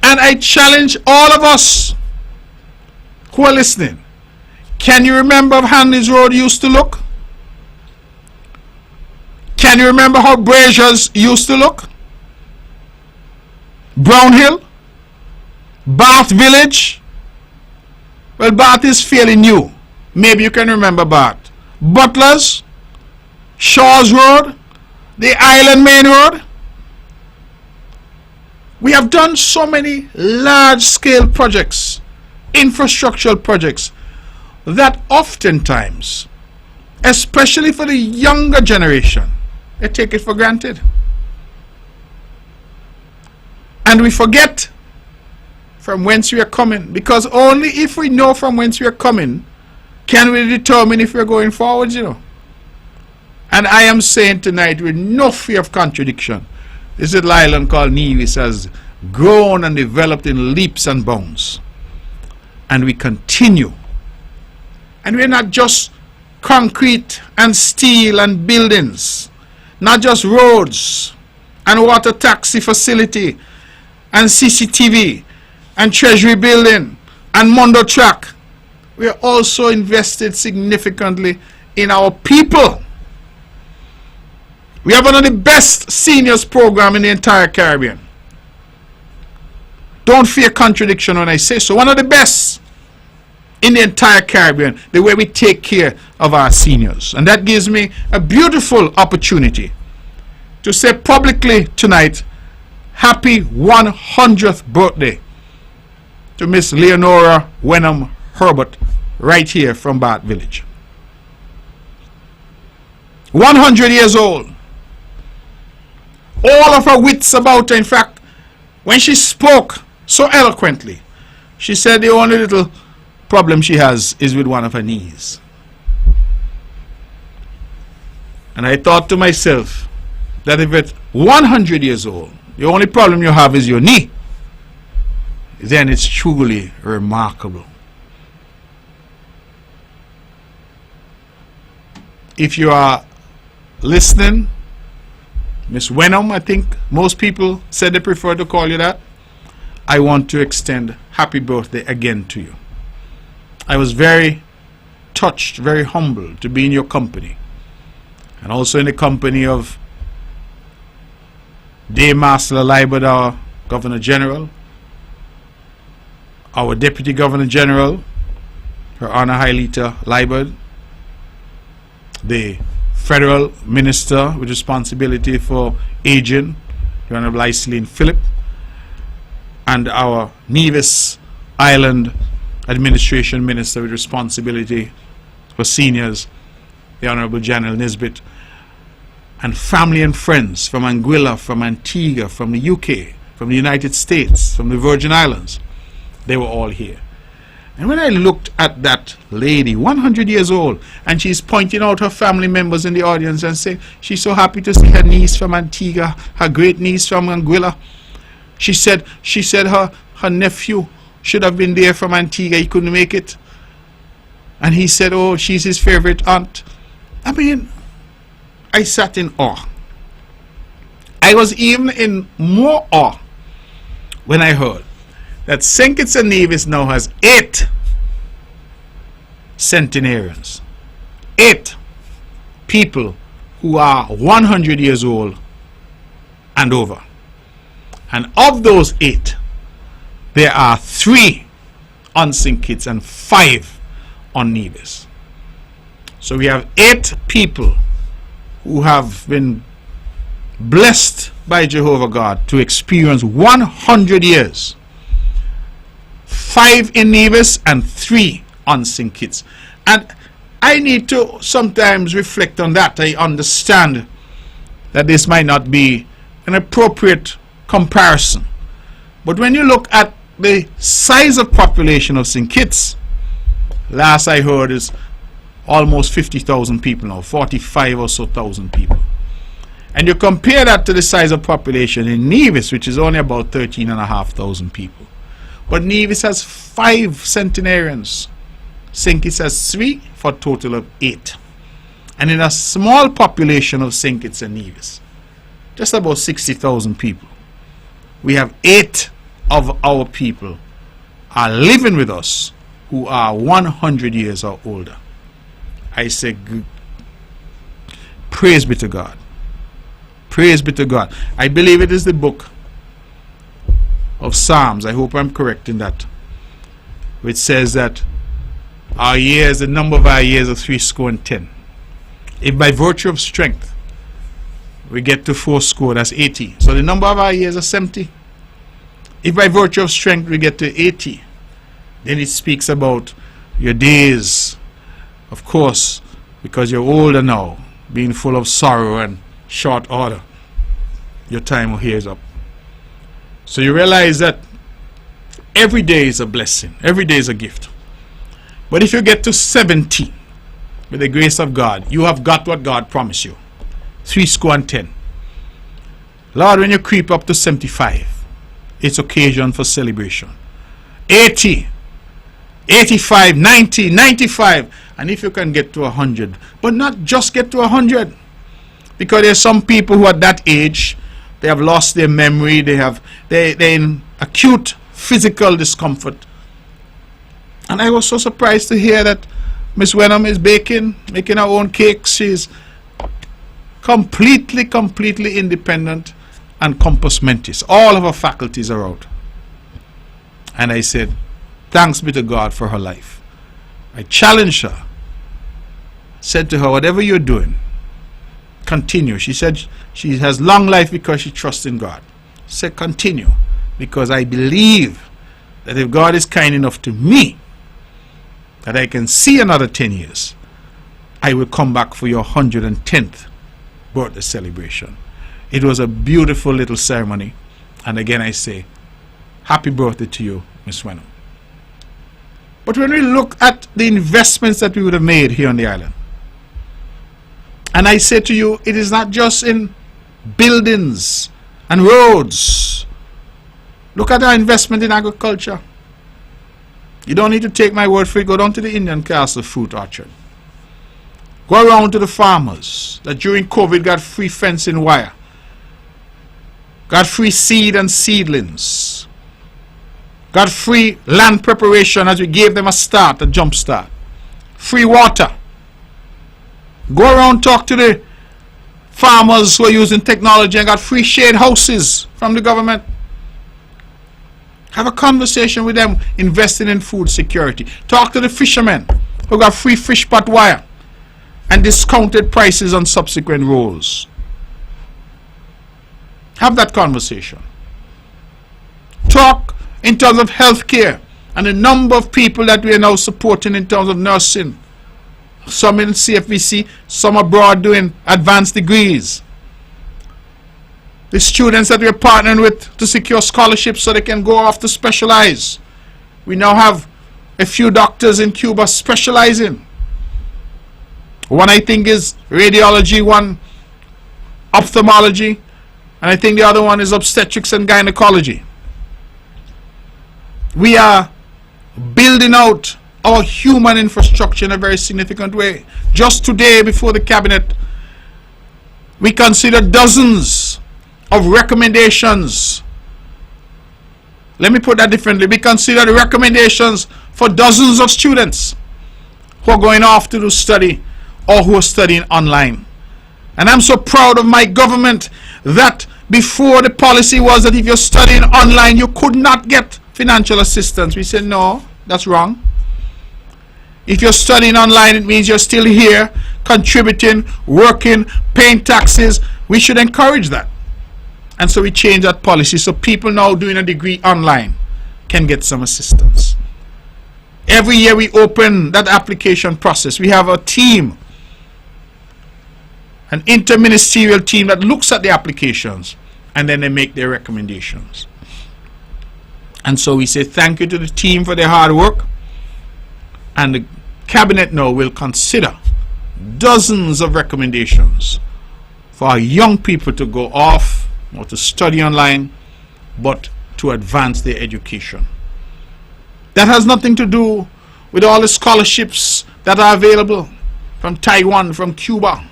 And I challenge all of us who are listening. Can you remember how Hanley's Road used to look? Can you remember how Brazier's used to look? Brownhill? Bath Village? Well, Bath is fairly new. Maybe you can remember Bath. Butler's? Shaw's Road? The Island Main Road? We have done so many large-scale projects, infrastructural projects, that oftentimes, especially for the younger generation, they take it for granted. And we forget from whence we are coming, because only if we know from whence we are coming can we determine if we are going forward, you know. And I am saying tonight with no fear of contradiction, this little island called Nevis has grown and developed in leaps and bounds. And we continue. And we're not just concrete and steel and buildings, not just roads and water taxi facility and CCTV and Treasury building and Mondo track. We are also invested significantly in our people. We have one of the best seniors program in the entire Caribbean. Don't fear contradiction when I say so. One of the best in the entire Caribbean, the way we take care of our seniors. And that gives me a beautiful opportunity to say publicly tonight, happy 100th birthday to Miss Leonora Wenham Herbert, right here from Bath Village. 100 years old. All of her wits about her. In fact, when she spoke so eloquently, she said the only little problem she has is with one of her knees. And I thought to myself that if at 100 years old, the only problem you have is your knee, then it's truly remarkable. If you are listening, Miss Wenham, I think most people said they prefer to call you that, I want to extend happy birthday again to you. I was very touched, very humbled to be in your company, and also in the company of Dame Marcella Liebert, our Governor General, our Deputy Governor General, Her Honor Hailita Liebert, the Federal Minister with responsibility for aging, the Honorable Iselin Phillip, and our Nevis Island Administration Minister with responsibility for seniors, the Honorable General Nisbet, and family and friends from Anguilla, from Antigua, from the UK, from the United States, from the Virgin Islands. They were all here. And when I looked at that lady, 100 years old, and she's pointing out her family members in the audience and saying she's so happy to see her niece from Antigua, her great niece from Anguilla. She said her her nephew should have been there from Antigua. He couldn't make it. And he said, oh, she's his favorite aunt. I mean, I sat in awe. I was even in more awe when I heard that St. Kitts and Nevis now has 8 centenarians. 8 people who are 100 years old and over. And of those 8, there are 3 on St. Kitts and 5 on Nevis. So we have 8 people who have been blessed by Jehovah God to experience 100 years. 5 in Nevis and 3 on St. Kitts. And I need to sometimes reflect on that. I understand that this might not be an appropriate comparison. But when you look at the size of population of St. Kitts, last I heard is almost 50,000 people now, 45 or so thousand people. And you compare that to the size of population in Nevis, which is only about 13,500 people. But Nevis has 5 centenarians. St. Kitts has 3 for a total of 8. And in a small population of St. Kitts and Nevis, just about 60,000 people, we have 8 of our people are living with us who are 100 years or older. I say, praise be to God. Praise be to God. I believe it is the book of Psalms. I hope I'm correct in that, which says that our years, the number of our years are 70. If by virtue of strength we get to 80, that's 80. So the number of our years are 70. If by virtue of strength we get to 80, then it speaks about your days, of course, because you're older now, being full of sorrow and short order. Your time here is up. So you realize that every day is a blessing. Every day is a gift. But if you get to 70, with the grace of God, you have got what God promised you. 70. Lord, when you creep up to 75, it's occasion for celebration. 80, 85, 90, 95, and if you can get to 100, but not just get to 100, because there's some people who at that age, they have lost their memory, they're in acute physical discomfort. And I was so surprised to hear that Miss Wenham is making her own cakes. She's completely independent and compos mentis. All of her faculties are out. And I said, thanks be to God for her life. I challenged her, said to her, whatever you're doing, continue. She said she has long life because she trusts in God. I said, continue, because I believe that if God is kind enough to me, that I can see another 10 years, I will come back for your 110th birthday celebration. It was a beautiful little ceremony. And again I say, happy birthday to you, Miss Wenham. But when we look at the investments that we would have made here on the island, and I say to you, it is not just in buildings and roads. Look at our investment in agriculture. You don't need to take my word for it. Go down to the Indian Castle fruit orchard. Go around to the farmers that during COVID got free fencing wire, got free seed and seedlings, got free land preparation as we gave them a start, a jump start, free water. Go around, talk to the farmers who are using technology and got free shade houses from the government. Have a conversation with them, investing in food security. Talk to the fishermen who got free fish pot wire and discounted prices on subsequent rolls. Have that conversation. Talk in terms of healthcare and the number of people that we are now supporting in terms of nursing. Some in CFVC, some abroad doing advanced degrees. The students that we're partnering with to secure scholarships so they can go off to specialize. We now have a few doctors in Cuba specializing. One I think is radiology, one ophthalmology, and I think the other one is obstetrics and gynecology. We are building out our human infrastructure in a very significant way. Just today, before the cabinet, we consider dozens of recommendations. Let me put that differently. We consider the recommendations for dozens of students who are going off to do study or who are studying online. And I'm so proud of my government that before the policy was that if you're studying online, you could not get financial assistance. We said, no, that's wrong. If you're studying online, it means you're still here, contributing, working, paying taxes. We should encourage that. And so we changed that policy so people now doing a degree online can get some assistance. Every year we open that application process. We have a team, an interministerial team that looks at the applications and then they make their recommendations. And so we say thank you to the team for their hard work. And the cabinet now will consider dozens of recommendations for our young people to go off or to study online, but to advance their education. That has nothing to do with all the scholarships that are available from Taiwan, from Cuba,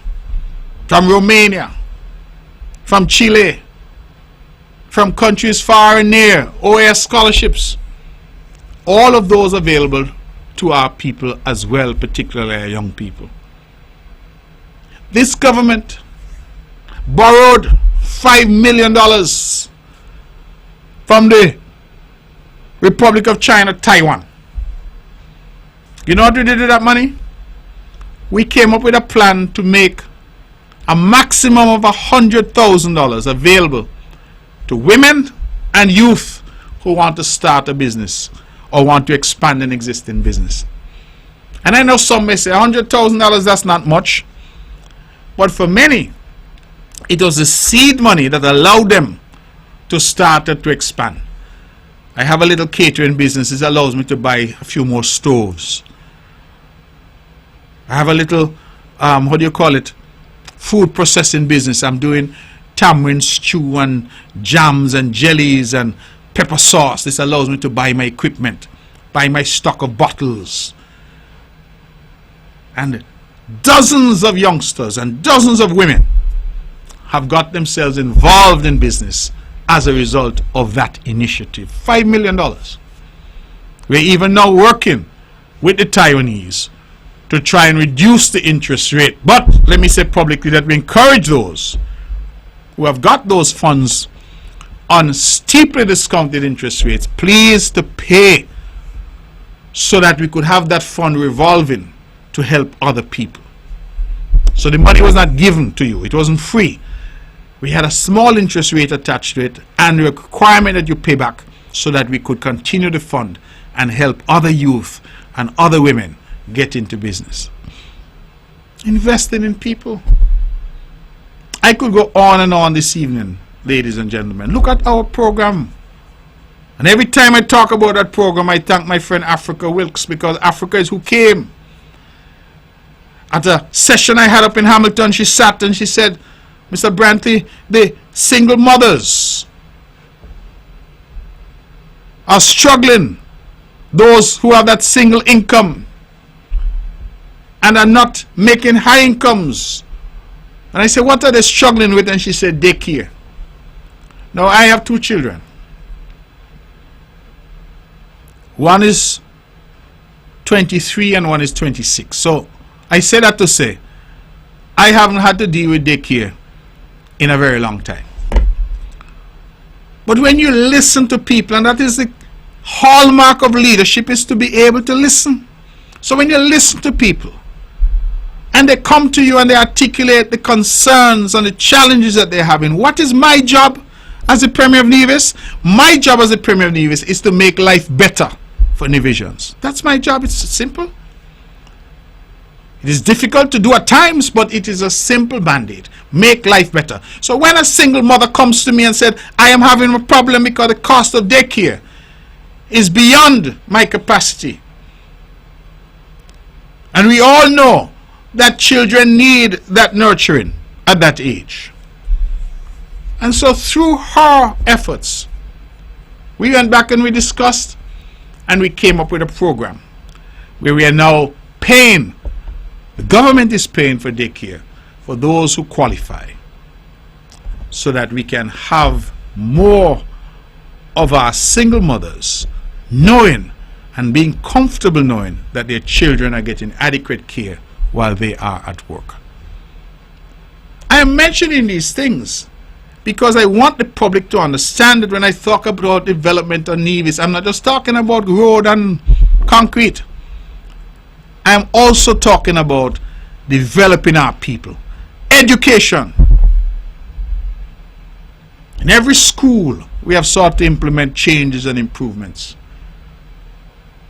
from Romania, from Chile, from countries far and near, OAS scholarships. All of those available to our people as well, particularly our young people. This government borrowed $5 million from the Republic of China, Taiwan. You know what we did with that money? We came up with a plan to make a maximum of $100,000 available to women and youth who want to start a business or want to expand an existing business. And I know some may say $100,000, that's not much. But for many, it was the seed money that allowed them to start and to expand. I have a little catering business. It allows me to buy a few more stoves. I have a little, food processing business. I'm doing tamarind stew and jams and jellies and pepper sauce. This allows me to buy my equipment, buy my stock of bottles. And dozens of youngsters and dozens of women have got themselves involved in business as a result of that initiative. $5 million. We're even now working with the Taiwanese to try and reduce the interest rate. But let me say publicly that we encourage those who have got those funds on steeply discounted interest rates, please to pay so that we could have that fund revolving to help other people. So the money was not given to you. It wasn't free. We had a small interest rate attached to it and a requirement that you pay back so that we could continue the fund and help other youth and other women get into business. Investing in people. I could go on and on this evening, ladies and gentlemen. Look at our program. And every time I talk about that program, I thank my friend Africa Wilkes, because Africa is who came. At a session I had up in Hamilton, she sat and she said, Mr. Brantley, the single mothers are struggling. Those who have that single income and are not making high incomes. And I said, what are they struggling with? And she said, daycare. Now, I have two children. One is 23 and one is 26. So I say that to say, I haven't had to deal with daycare in a very long time. But when you listen to people, and that is the hallmark of leadership, is to be able to listen. So when you listen to people, and they come to you and they articulate the concerns and the challenges that they're having, what is my job as the Premier of Nevis? My job as the Premier of Nevis is to make life better for Nevisians. That's my job. It's simple. It is difficult to do at times, but it is a simple mandate. Make life better. So when a single mother comes to me and said, I am having a problem because the cost of daycare is beyond my capacity. And we all know that children need that nurturing at that age. And so through her efforts, we went back and we discussed And we came up with a program where we are now paying, the government is paying for daycare for those who qualify, so that we can have more of our single mothers knowing and being comfortable knowing that their children are getting adequate care while they are at work. I am mentioning these things because I want the public to understand that when I talk about development on Nevis, I'm not just talking about road and concrete. I am also talking about developing our people. Education. In every school, we have sought to implement changes and improvements.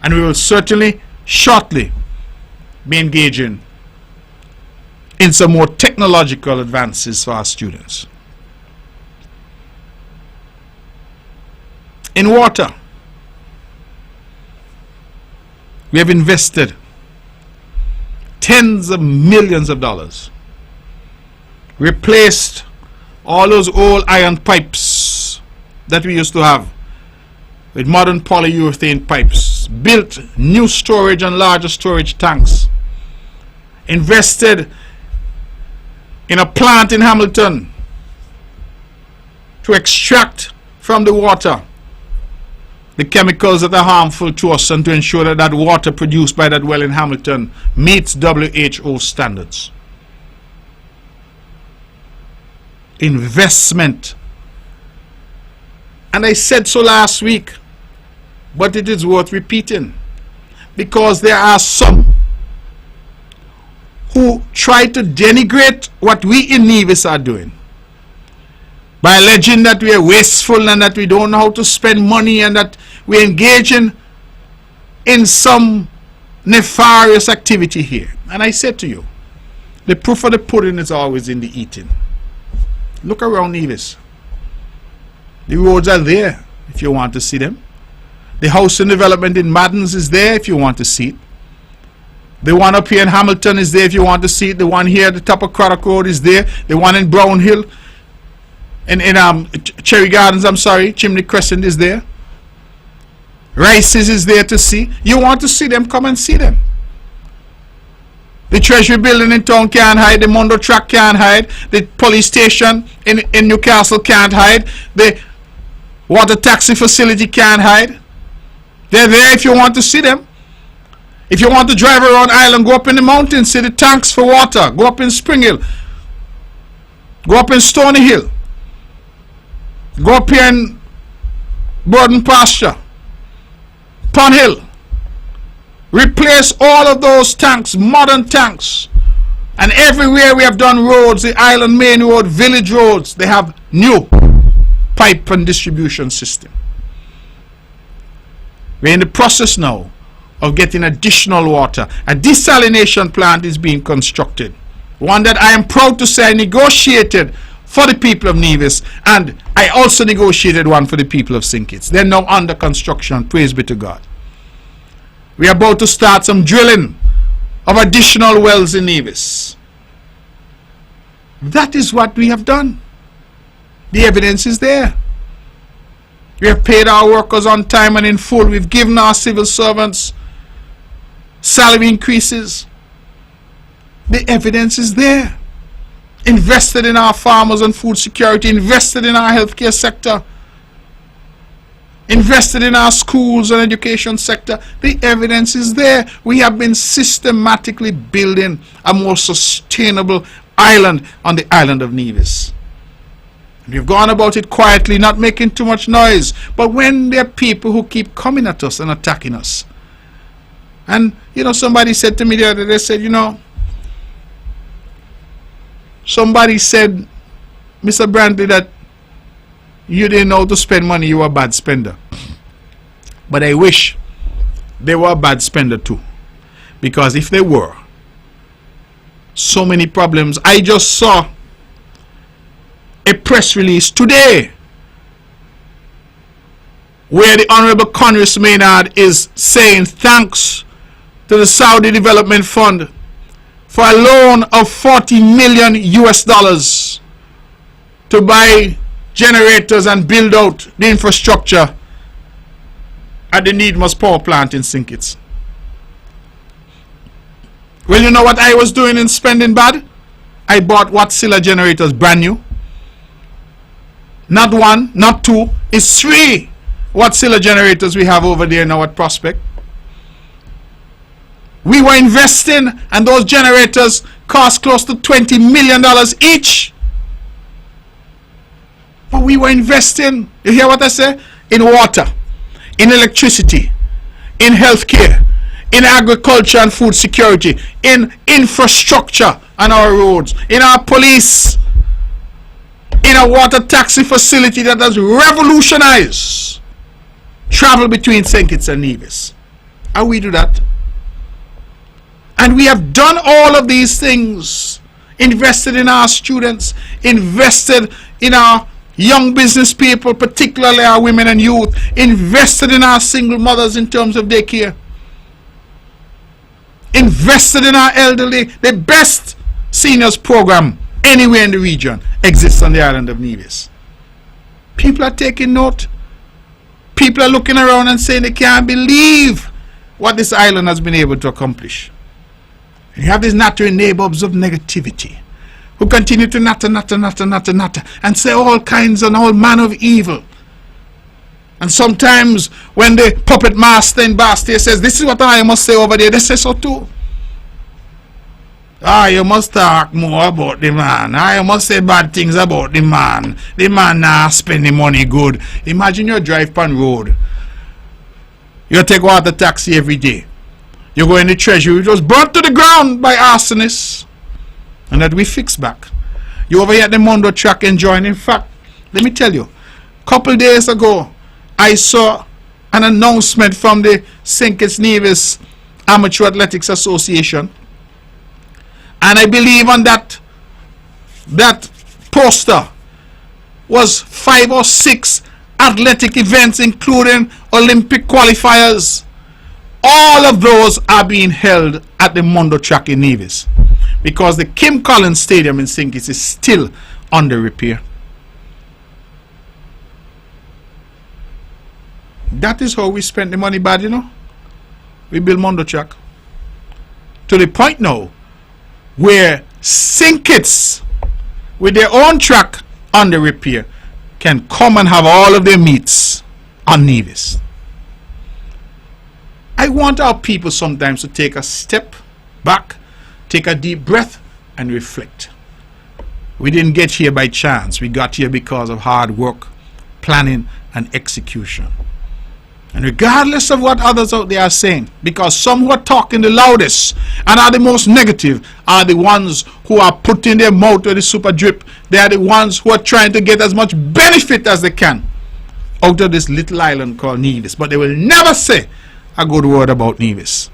And we will certainly, shortly, be engaging in some more technological advances for our students. In water, we have invested tens of millions of dollars, replaced all those old iron pipes that we used to have with modern polyurethane pipes, built new storage and larger storage tanks, invested in a plant in Hamilton to extract from the water the chemicals that are harmful to us, and to ensure that that water produced by that well in Hamilton meets WHO standards. Investment. And I said so last week, but it is worth repeating, because there are some who try to denigrate what we in Nevis are doing by alleging that we are wasteful and that we don't know how to spend money and that we're engaging in some nefarious activity here. And I said to you, the proof of the pudding is always in the eating. Look around Nevis. The roads are there if you want to see them. The housing development in Maddens is there if you want to see it. The one up here in Hamilton is there if you want to see it. The one here at the top of Craddock Road is there. The one in Brownhill, in Cherry Gardens, I'm sorry, Chimney Crescent is there. Rice's is there to see. You want to see them, come and see them. The Treasury building in town can't hide. The Mondo track can't hide. The police station in Newcastle can't hide. The water taxi facility can't hide. They're there if you want to see them. If you want to drive around Island, go up in the mountains, see the tanks for water. Go up in Spring Hill. Go up in Stony Hill. Go up here in Burden Pasture. Pond Hill. Replace all of those tanks, modern tanks. And everywhere we have done roads, the Island Main Road, village roads, they have new pipe and distribution system. We're in the process now of getting additional water. A desalination plant is being constructed. One that I am proud to say I negotiated for the people of Nevis, and I also negotiated one for the people of St. Kitts. They're now under construction. Praise be to God. We are about to start some drilling of additional wells in Nevis. That is what we have done. The evidence is there. We have paid our workers on time and in full. We've given our civil servants salary increases. The evidence is there. Invested in our farmers and food security, invested in our healthcare sector, invested in our schools and education sector. The evidence is there. We have been systematically building a more sustainable island on the island of Nevis. We've gone about it quietly, not making too much noise. But when there are people who keep coming at us and attacking us, and somebody said to me the other day, said, somebody said, Mr. Brantley, that you didn't know how to spend money, you were a bad spender. But I wish they were a bad spender too. Because if they were, so many problems. I just saw a press release today where the Honorable Congress Maynard is saying thanks to the Saudi Development Fund for a loan of $40 million US to buy generators and build out the infrastructure at the Needmos power plant in St. Kitts. Well, you know what I was doing in spending bad? I bought Wärtsilä generators brand new. Not one, not two, it's 3 Wärtsilä generators we have over there now at Prospect. We were investing, and those generators cost close to $20 million each. But we were investing, you hear what I say? In water, in electricity, in healthcare, in agriculture and food security, in infrastructure on our roads, in our police, in a water taxi facility that has revolutionized travel between St. Kitts and Nevis. And we do that. And we have done all of these things, invested in our students, invested in our young business people, particularly our women and youth, invested in our single mothers in terms of daycare, invested in our elderly. The best seniors program anywhere in the region exists on the island of Nevis. People are taking note. People are looking around and saying they can't believe what this island has been able to accomplish. And you have these nattering neighbors of negativity who continue to natter and say all kinds and all manner of evil. And sometimes when the puppet master in Bastia says, this is what I must say over there, they say so too. You must talk more about the man. You must say bad things about the man. The man nah spend the money good. Imagine you drive pan road. You take water taxi every day. You go in the treasury, it was burnt to the ground by arsonists. And that we fix back. You over here at the Mondo track enjoying. In fact, let me tell you, a couple days ago, I saw an announcement from the St. Kitts Nevis Amateur Athletics Association. And I believe on that poster was 5 or 6 athletic events, including Olympic qualifiers. All of those are being held at the Mondo track in Nevis, because the Kim Collins Stadium in St. Kitts is still under repair. That is how we spend the money bad, you know. We build Mondo track to the point now where St. Kitts, with their own track under repair, can come and have all of their meets on Nevis. I want our people sometimes to take a step back, take a deep breath, and reflect. We didn't get here by chance. We got here because of hard work, planning, and execution. And regardless of what others out there are saying, because some who are talking the loudest and are the most negative are the ones who are putting their mouth with the super drip. They are the ones who are trying to get as much benefit as they can out of this little island called Nevis. But they will never say a good word about Nevis.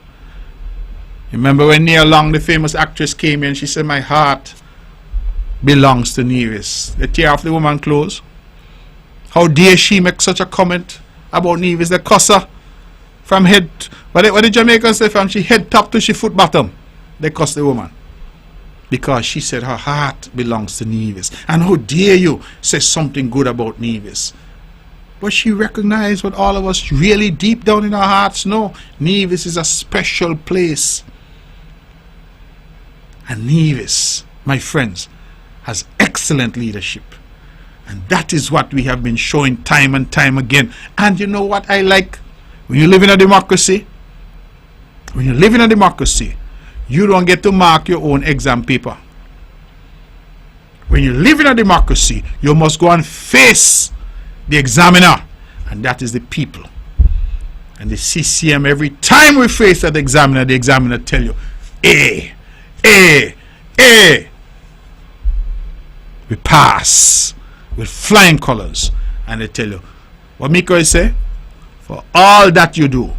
Remember when Nia Long, the famous actress, came in, she said, my heart belongs to Nevis. They tear off the woman's clothes. How dare she make such a comment about Nevis? They cuss her from head, what the Jamaicans say, from she head top to she foot bottom. They cuss the woman because she said her heart belongs to Nevis. And how dare you say something good about Nevis? But she recognized what all of us really deep down in our hearts know. Nevis is a special place. And Nevis, my friends, has excellent leadership. And that is what we have been showing time and time again. And you know what I like? When you live in a democracy, you don't get to mark your own exam paper. When you live in a democracy, you must go and face the examiner, and that is the people. And the CCM, every time we face that examiner, the examiner tell you, A. We pass with flying colors. And they tell you, what Miko say? For all that you do,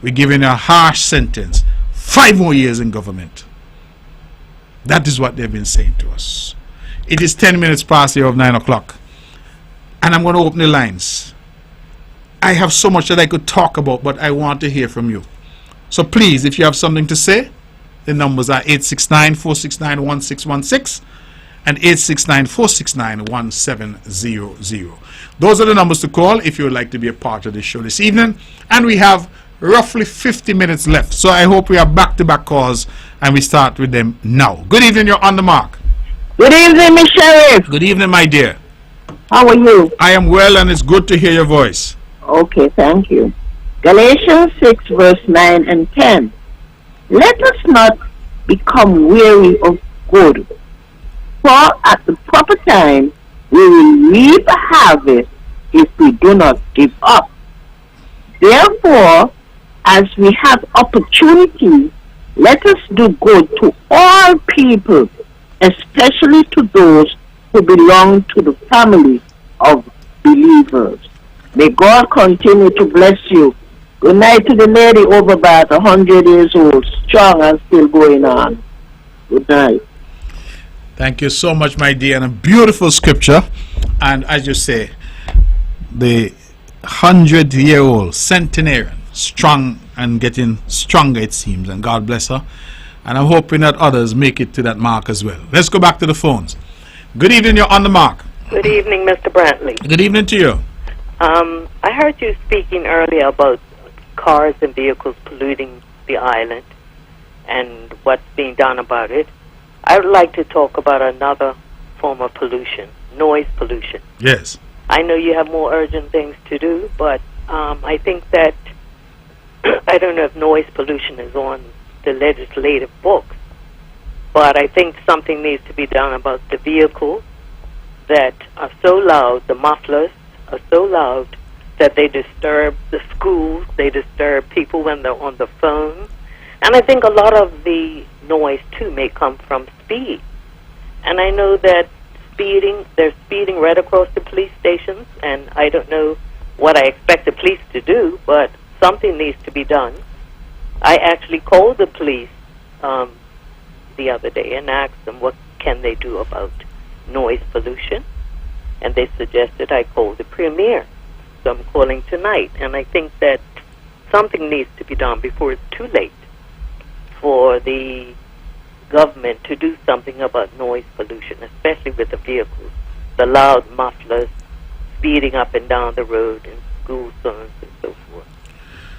we're giving a harsh sentence, 5 more years in government. That is what they've been saying to us. It is 10 minutes past the hour of 9 o'clock. And I'm going to open the lines. I have so much that I could talk about, but I want to hear from you. So please, if you have something to say, the numbers are 869-469-1616. and 869-469-1700. Those are the numbers to call if you would like to be a part of the show this evening. And we have roughly 50 minutes left. So I hope we have back-to-back calls and we start with them now. Good evening, you're on the mark. Good evening, Miss Sheriff. Good evening, my dear. How are you? I am well, and it's good to hear your voice. Okay, thank you. Galatians 6, verse 9 and 10. Let us not become weary of good, for at the proper time we will reap a harvest if we do not give up. Therefore, as we have opportunity, let us do good to all people, especially to those who belong to the family of believers. May God continue to bless you. Good night to the lady over about 100 years old, strong and still going on. Good night. Thank you so much, my dear, and a beautiful scripture. And as you say, the 100-year-old centenarian, strong and getting stronger, it seems, and God bless her. And I'm hoping that others make it to that mark as well. Let's go back to the phones. Good evening, you're on the mark. Good evening, Mr. Brantley. Good evening to you. I heard you speaking earlier about cars and vehicles polluting the island and what's being done about it. I would like to talk about another form of pollution, noise pollution. Yes. I know you have more urgent things to do, but I think that, I don't know if noise pollution is on the legislative books, but I think something needs to be done about the vehicles that are so loud, the mufflers are so loud that they disturb the schools, they disturb people when they're on the phone. And I think a lot of the noise, too, may come from speed. And I know that they're speeding right across the police stations, and I don't know what I expect the police to do, but something needs to be done. I actually called the police the other day and asked them what can they do about noise pollution, and they suggested I call the premier. So I'm calling tonight, and I think that something needs to be done before it's too late for the government to do something about noise pollution, especially with the vehicles, the loud mufflers speeding up and down the road, and school zones and so forth.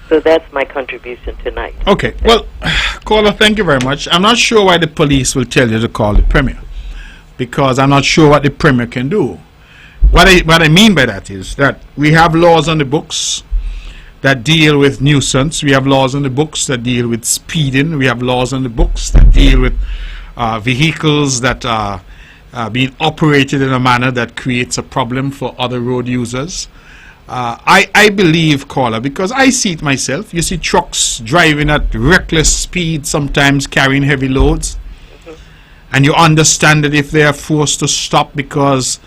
So that's my contribution tonight. Okay, well, caller, thank you very much. I'm not sure why the police will tell you to call the premier, because I'm not sure what the premier can do. What I mean by that is that we have laws on the books that deal with nuisance. We have laws on the books that deal with speeding. We have laws on the books that deal with vehicles that are being operated in a manner that creates a problem for other road users. I believe, caller, because I see it myself. You see trucks driving at reckless speed, sometimes carrying heavy loads. And you understand that if they are forced to stop because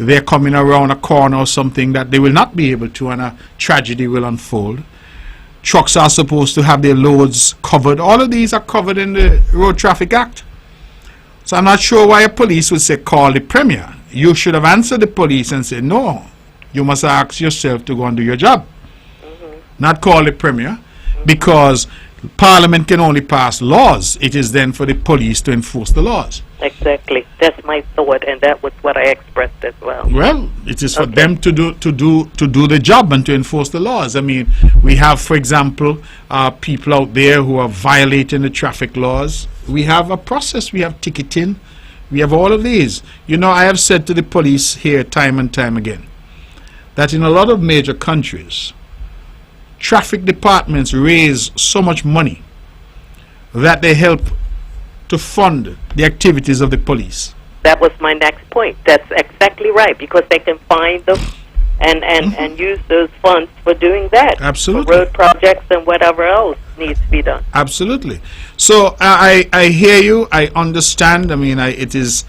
they're coming around a corner or something, that they will not be able to, and a tragedy will unfold. Trucks are supposed to have their loads covered. All of these are covered in the Road Traffic Act. So I'm not sure why a police would say call the premier. You should have answered the police and said, no, you must ask yourself to go and do your job. Not call the premier, because Parliament can only pass laws. It is then for the police to enforce the laws. Exactly. That's my thought, and that was what I expressed as well. Well, it is for them to do the job and to enforce the laws. I mean, we have, for example, people out there who are violating the traffic laws. We have a process. We have ticketing. We have all of these. You know, I have said to the police here time and time again that in a lot of major countries, traffic departments raise so much money that they help to fund the activities of the police. That was my next point. That's exactly right, because they can find them and use those funds for doing that. Absolutely. For road projects and whatever else needs to be done. Absolutely. So I hear you. I understand. I mean, it is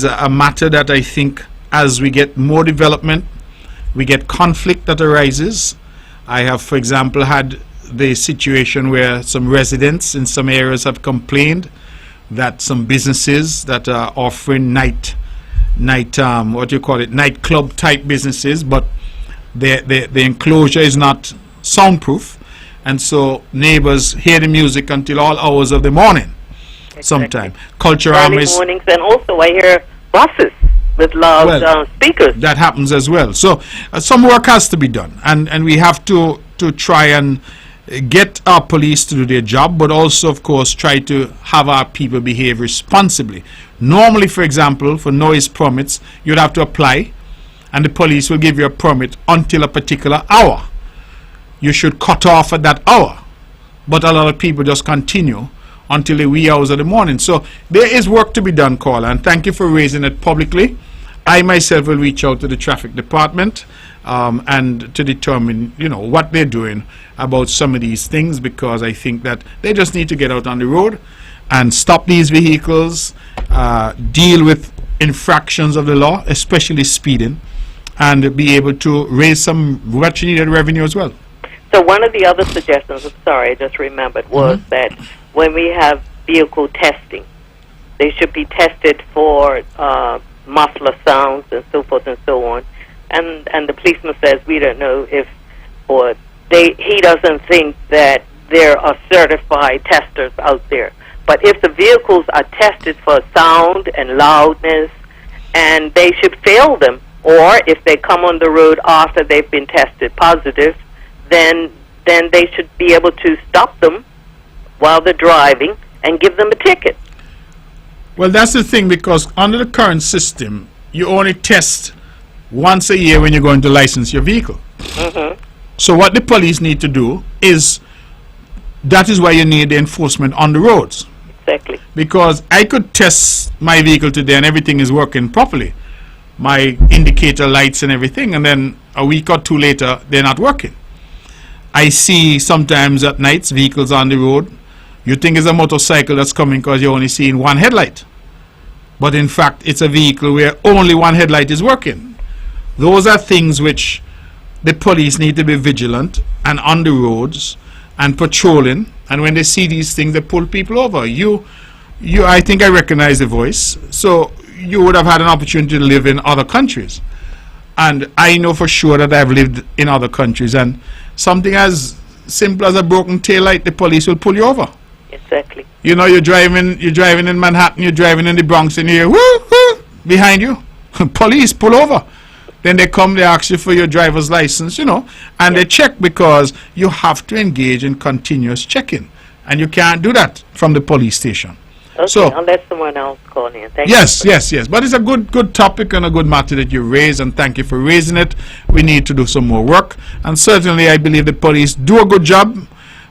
a matter that I think as we get more development, we get conflict that arises. I have, for example, had the situation where some residents in some areas have complained that some businesses that are offering nightclub type businesses, but the enclosure is not soundproof, and so neighbors hear the music until all hours of the morning. Exactly. Sometimes culture early mornings, and also I hear buses with loud speakers. That happens as well. So some work has to be done, and we have to try and get our police to do their job, but also, of course, try to have our people behave responsibly. Normally, for example, for noise permits, you'd have to apply, and the police will give you a permit until a particular hour. You should cut off at that hour, but a lot of people just continue until the wee hours of the morning. So there is work to be done, caller, and thank you for raising it publicly. I myself will reach out to the traffic department and to determine, what they're doing about some of these things, because I think that they just need to get out on the road and stop these vehicles, deal with infractions of the law, especially speeding, and be able to raise some much needed revenue as well. So one of the other suggestions, I'm sorry, I just remembered, was that when we have vehicle testing, they should be tested for muffler sounds and so forth and so on. And the policeman says we don't know if, or he doesn't think that there are certified testers out there. But if the vehicles are tested for sound and loudness, and they should fail them, or if they come on the road after they've been tested positive, then they should be able to stop them while they're driving and give them a ticket. Well, that's the thing, because under the current system, you only test once a year when you're going to license your vehicle. So what the police need to do is, that is why you need the enforcement on the roads. Exactly. Because I could test my vehicle today and everything is working properly, my indicator lights and everything, and then a week or two later they're not working. I see sometimes at nights vehicles on the road, you think it's a motorcycle that's coming because you're only seeing one headlight, but in fact it's a vehicle where only one headlight is working. Those are things which the police need to be vigilant and on the roads and patrolling, and when they see these things they pull people over. I think I recognize the voice, so you would have had an opportunity to live in other countries, and I know for sure that I've lived in other countries, and something as simple as a broken tail light, the police will pull you over. Exactly. You're driving in Manhattan, you're driving in the Bronx, and you hear whoo, whoo, behind you, police, pull over. Then they come, they ask you for your driver's license, and they check, because you have to engage in continuous checking, and you can't do that from the police station. Okay, so I'll let someone else call in. Thank yes. But it's a good topic and a good matter that you raised, and thank you for raising it. We need to do some more work, and certainly I believe the police do a good job.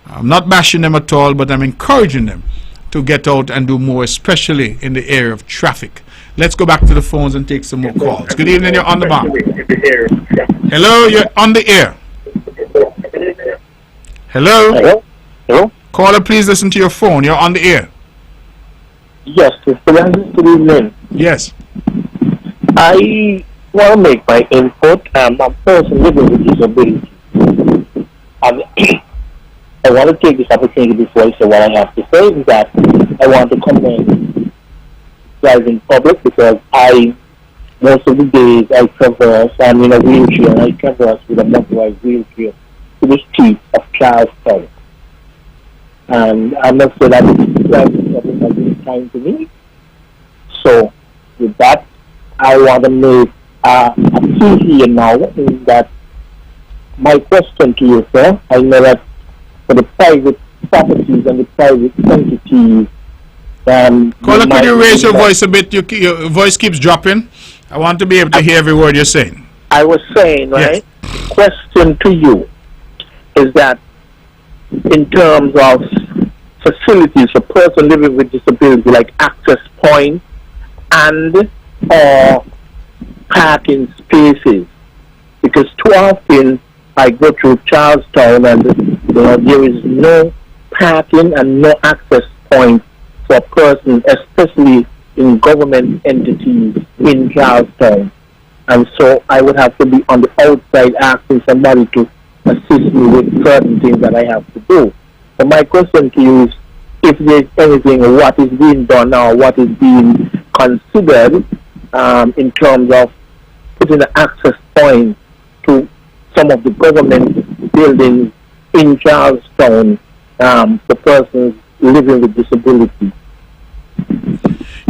I'm not bashing them at all, but I'm encouraging them to get out and do more, especially in the area of traffic. Let's go back to the phones and take some more calls. Good evening, you're on the bar. Hello, you're on the air. Hello? Hello? Caller, please listen to your phone. You're on the air. Yes, Mr. Good evening. Yes. I want to make my input. I'm a person living with disability. I want to take this opportunity before I say what I have to say, is that I want to commend driving public, because most of the days I traverse, I'm in a wheelchair, and I traverse with a motorized wheelchair to the streets of Charlestown. And I must say that driving public has been kind to me. So, with that, I want to make a plea here now, in that my question to you, sir, I know that for the private properties and the private entities, Caller, could you raise your voice a bit? Your voice keeps dropping. I want to be able to hear every word you're saying. I was saying, right? Yes. Question to you is that in terms of facilities for persons living with disability, like access points and parking spaces, because too often I go through Charlestown and there is no parking and no access point for persons, especially in government entities in Charlestown. And so I would have to be on the outside asking somebody to assist me with certain things that I have to do. So my question to you is, if there's anything, what is being done now, what is being considered in terms of putting an access point to some of the government buildings in Charlestown for persons living with disability.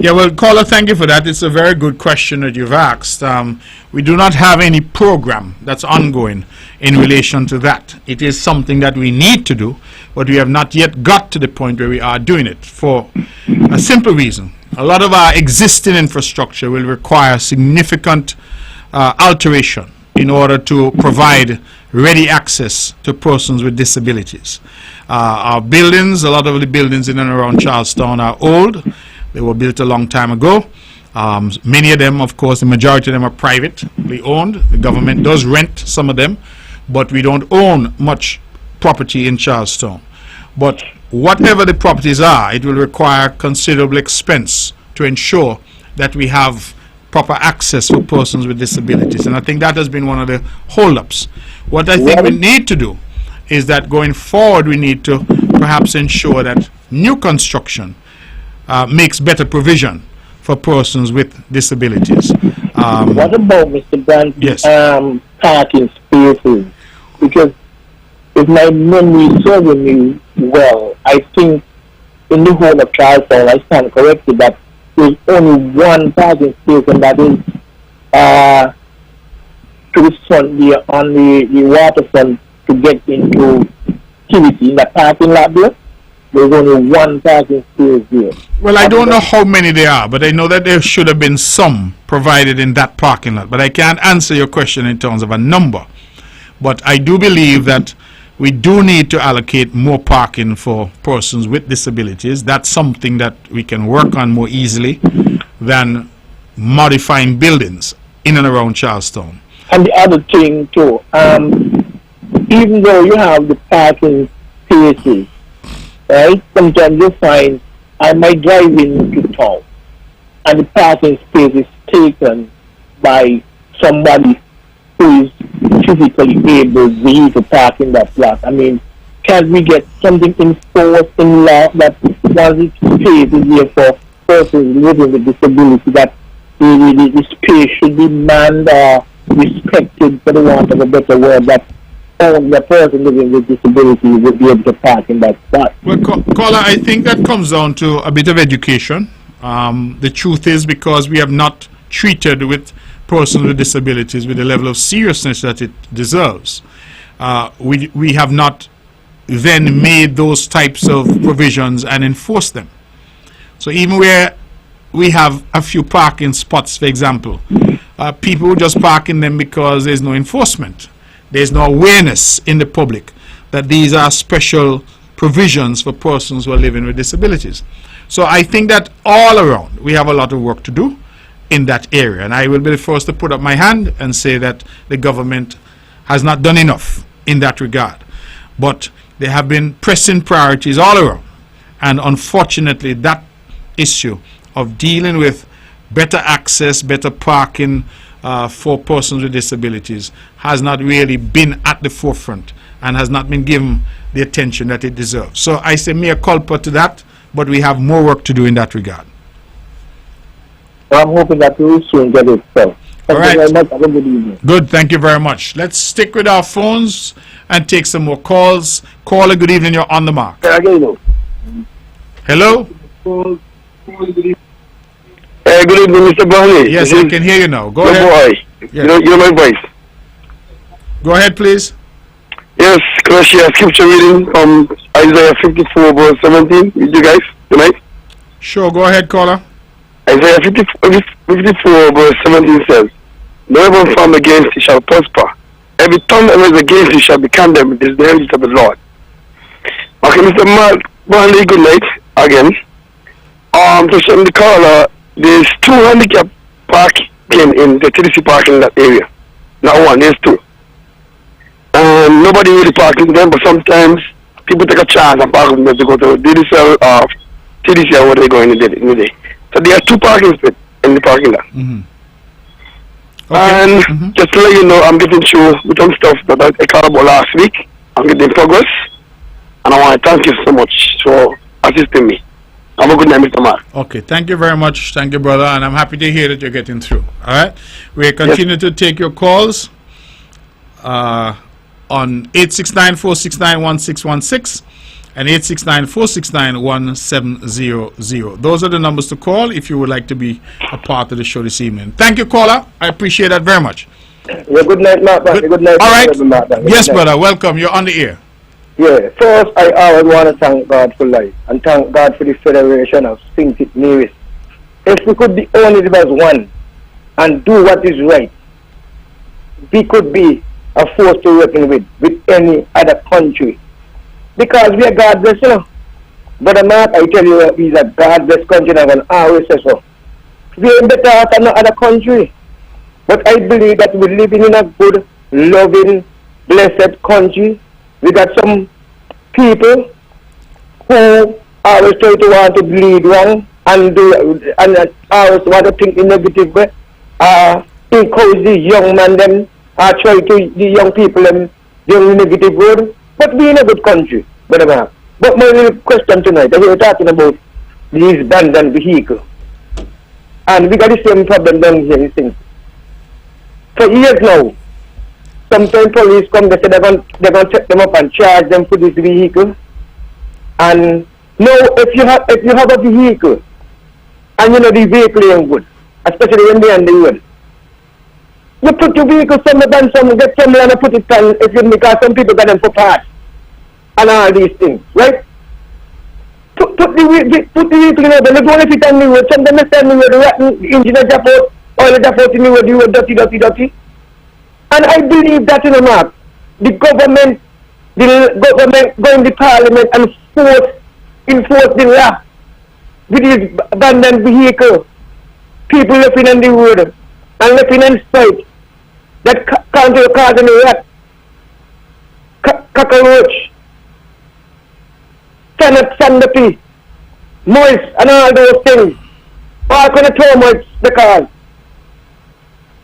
Yeah, well, caller, thank you for that. It's a very good question that you've asked. We do not have any program that's ongoing in relation to that. It is something that we need to do, but we have not yet got to the point where we are doing it for a simple reason. A lot of our existing infrastructure will require significant alteration in order to provide ready access to persons with disabilities. Our buildings, a lot of the buildings in and around Charlestown are old. They were built a long time ago. Many of them, of course, the majority of them are privately owned. The government does rent some of them, but we don't own much property in Charlestown. But whatever the properties are, it will require considerable expense to ensure that we have proper access for persons with disabilities. And I think that has been one of the hold-ups. What I think we need to do is that going forward, we need to perhaps ensure that new construction makes better provision for persons with disabilities. What about, Mr. Brantley, yes. Parking spaces? Because if my memory is serving me well, I think in the whole of Charlestown, I stand corrected that there's only one parking space, and that is to the front there on the waterfront to get into activity in the parking lot there. There's only one parking space there. Well, I don't know how many there are, but I know that there should have been some provided in that parking lot. But I can't answer your question in terms of a number. But I do believe that we do need to allocate more parking for persons with disabilities. That's something that we can work on more easily than modifying buildings in and around Charlestown. And the other thing too, even though you have the parking spaces, right? Sometimes you find I might drive into town and the parking space is taken by somebody who is physically able to park in that lot. I mean, can we get something enforced in law that once the space is there for persons living with disability, that the space should be manned or respected, for the want of a better word, that only the person living with disability would be able to park in that spot? Well, caller, I think that comes down to a bit of education. The truth is, because we have not treated with persons with disabilities with the level of seriousness that it deserves, we have not then made those types of provisions and enforced them. So even where we have a few parking spots, for example, people just park in them because there's no enforcement. There's no awareness in the public that these are special provisions for persons who are living with disabilities. So I think that all around we have a lot of work to do in that area. And I will be the first to put up my hand and say that the government has not done enough in that regard. But there have been pressing priorities all around. And unfortunately, that issue of dealing with better access, better parking for persons with disabilities has not really been at the forefront and has not been given the attention that it deserves. So I say mea culpa to that, but we have more work to do in that regard. So I'm hoping that we will soon get it. So thank right. you very much. Have a good evening. Good, thank you very much. Let's stick with our phones and take some more calls. Caller, good evening, you're on the mark. Hello? Good evening, Mr. Brantley. Yes, I can hear you now. Go Good ahead. boy. Yes. You know my voice. Go ahead, please. Yes, can I share scripture reading from Isaiah 54 verse 17 with you guys tonight? Sure, go ahead, caller. Isaiah 54 verse 17 says, "No weapon formed against you shall prosper. Every tongue that is against you shall be condemned. It is the heritage of the Lord." Okay, Mr. Brantley, good night again. To send the caller, there's 2 handicap parking in the TDC parking in that area. Not one, there's 2. And nobody really parking them, but sometimes people take a chance and park them to go to DDCL or TDC or where they go in the day. So there are 2 parking spots in the parking lot. Mm-hmm. Okay. And just to let you know, I'm getting through with some stuff that I caught about last week. I'm getting progress. And I want to thank you so much for assisting me. Have a good night, Mr. Mark. Okay, thank you very much. Thank you, brother. And I'm happy to hear that you're getting through. All right? We'll continue to take your calls on 869-469-1616. and 869-469-1700. Those are the numbers to call if you would like to be a part of the show this evening. Thank you, caller. I appreciate that very much. Yeah, good night, Mark. Good night. All right. Yes, night. brother. Welcome. You're on the air. Yeah. First, I always want to thank God for life and thank God for the Federation of St. Mary's. If we could be only as one and do what is right, we could be a force to reckon with any other country. Because we are God-blessed, you know. Brother Mark, I tell you, he's a God-blessed country, and I can always say so. We are better than no other country. But I believe that we're living in a good, loving, blessed country. We got some people who always try to want to bleed wrong and always want to think in negative way. Encourage the young man them, try to the young people them doing negative road. But we in a good country, Brother Mark. But my little question tonight, we were talking about these abandoned vehicles. And we got the same problem down here in St. For years now, sometimes police come, they say they're going to take them up and charge them for this vehicle. And now, if you have a vehicle, and you know the vehicle ain't good, especially when they're on the road, you put your vehicle somewhere and get somewhere and put it on, because some people got them for parts and all these things, right? Put the vehicle in order, don't if it on the road, sometimes they stand in the road, the rotten engine is drop out, oil is drop out in the road, dirty. And I believe that, you know, Mark, the government go in the parliament and enforce the law with these abandoned vehicle, people left in the road and left in sight that can't do a car in the rat, cockroach, sandy, moist, and all those things. All kind of termites the cars.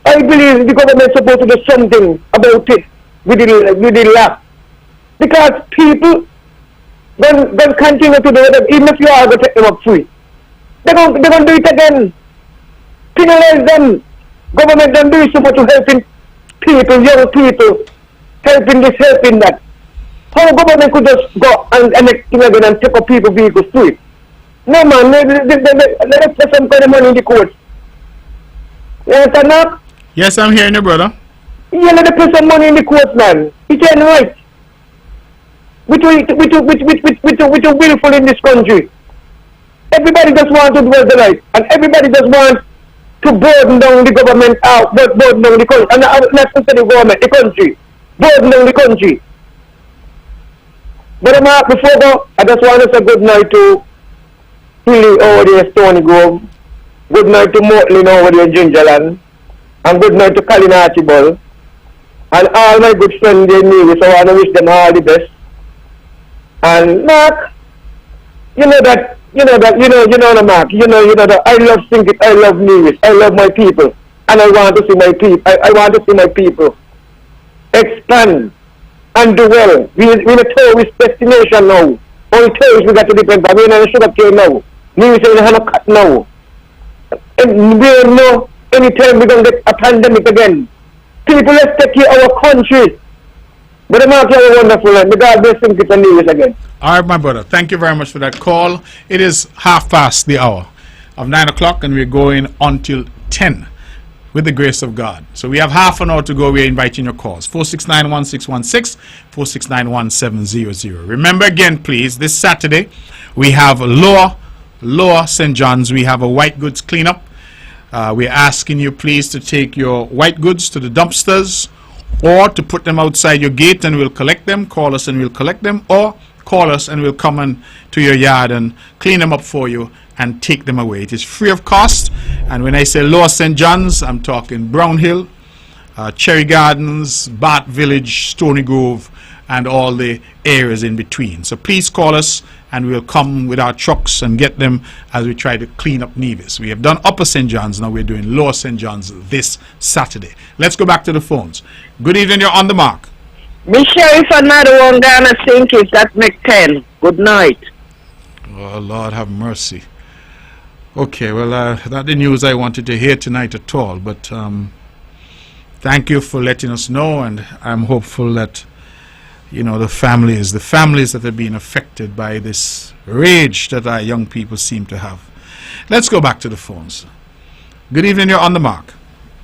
I believe the government is supposed to do something about it with the law. Because people don't continue to do it, even if you are going to take them up free. They're going to do it again. Penalize them. Government don't do so much to helping people, young people, helping this, helping that. How government could just go and next thing again and take up people vehicles free? No man, let us put some kind of money in the court. You understand that? Yes, I'm hearing you, brother. Yeah, let us put some money in the court, man. It ain't right. We too willful in this country. Everybody just wants to do the right, and everybody just wants to burden down the government out, burden down the country, and not necessarily the government, the country, burden down the country. But before I go, I just want to say good night to Hilly over there, Stony Grove, good night to Motley over there, Gingerland, and good night to Colin Archibald, and all my good friends they knew, so I want to wish them all the best. And Mark, you know that, Mark, you know that I love singing, I love music, I love my people, and I want to see my people, I want to see my people expand and do well. We in a tourist destination now. Only tourists we got to depend on. We're in a sugar cane now. Music in a cut now. And we don't know anytime we're going to get a pandemic again. People, let's take care of our country. But I'm not very wonderful. May God bless him and news again. All right, my brother. Thank you very much for that call. It is 9:30 of 9 o'clock, and we're going until 10 with the grace of God. So we have half an hour to go. We're inviting your calls. 469-1616, 469-1700. Remember again, please, this Saturday, we have Lower St. John's. We have a white goods cleanup. We're asking you, please, to take your white goods to the dumpsters or to put them outside your gate and we'll collect them. Call us and we'll collect them, or call us and we'll come to your yard and clean them up for you and take them away. It is free of cost. And when I say Lower St. John's, I'm talking Brown Hill, Cherry Gardens, Bath Village, Stony Grove, and all the areas in between. So please call us and we'll come with our trucks and get them as we try to clean up Nevis. We have done Upper St. John's, now we're doing Lower St. John's this Saturday. Let's go back to the phones. Good evening, you're on the mark. Michelle, if another one gonna think is that make 10. Good night. Oh, Lord have mercy. Okay, well, not the news I wanted to hear tonight at all, but thank you for letting us know, and I'm hopeful that you know, the families that are being affected by this rage that our young people seem to have. Let's go back to the phones. Good evening, you're on the mark.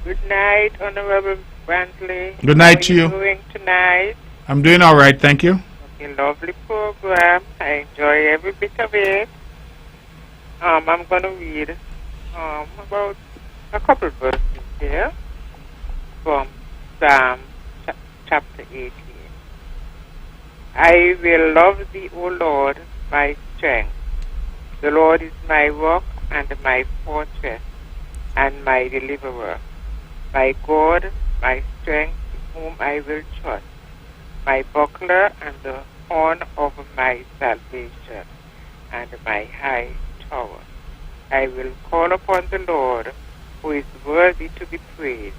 Good night, Honorable Brantley. Good night to you. How are you doing tonight? I'm doing all right, thank you. Okay, lovely program. I enjoy every bit of it. I'm going to read about a couple verses here from Psalm chapter 18. I will love thee, O Lord, my strength. The Lord is my rock and my fortress and my deliverer. My God, my strength, in whom I will trust, my buckler and the horn of my salvation, and my high tower. I will call upon the Lord, who is worthy to be praised.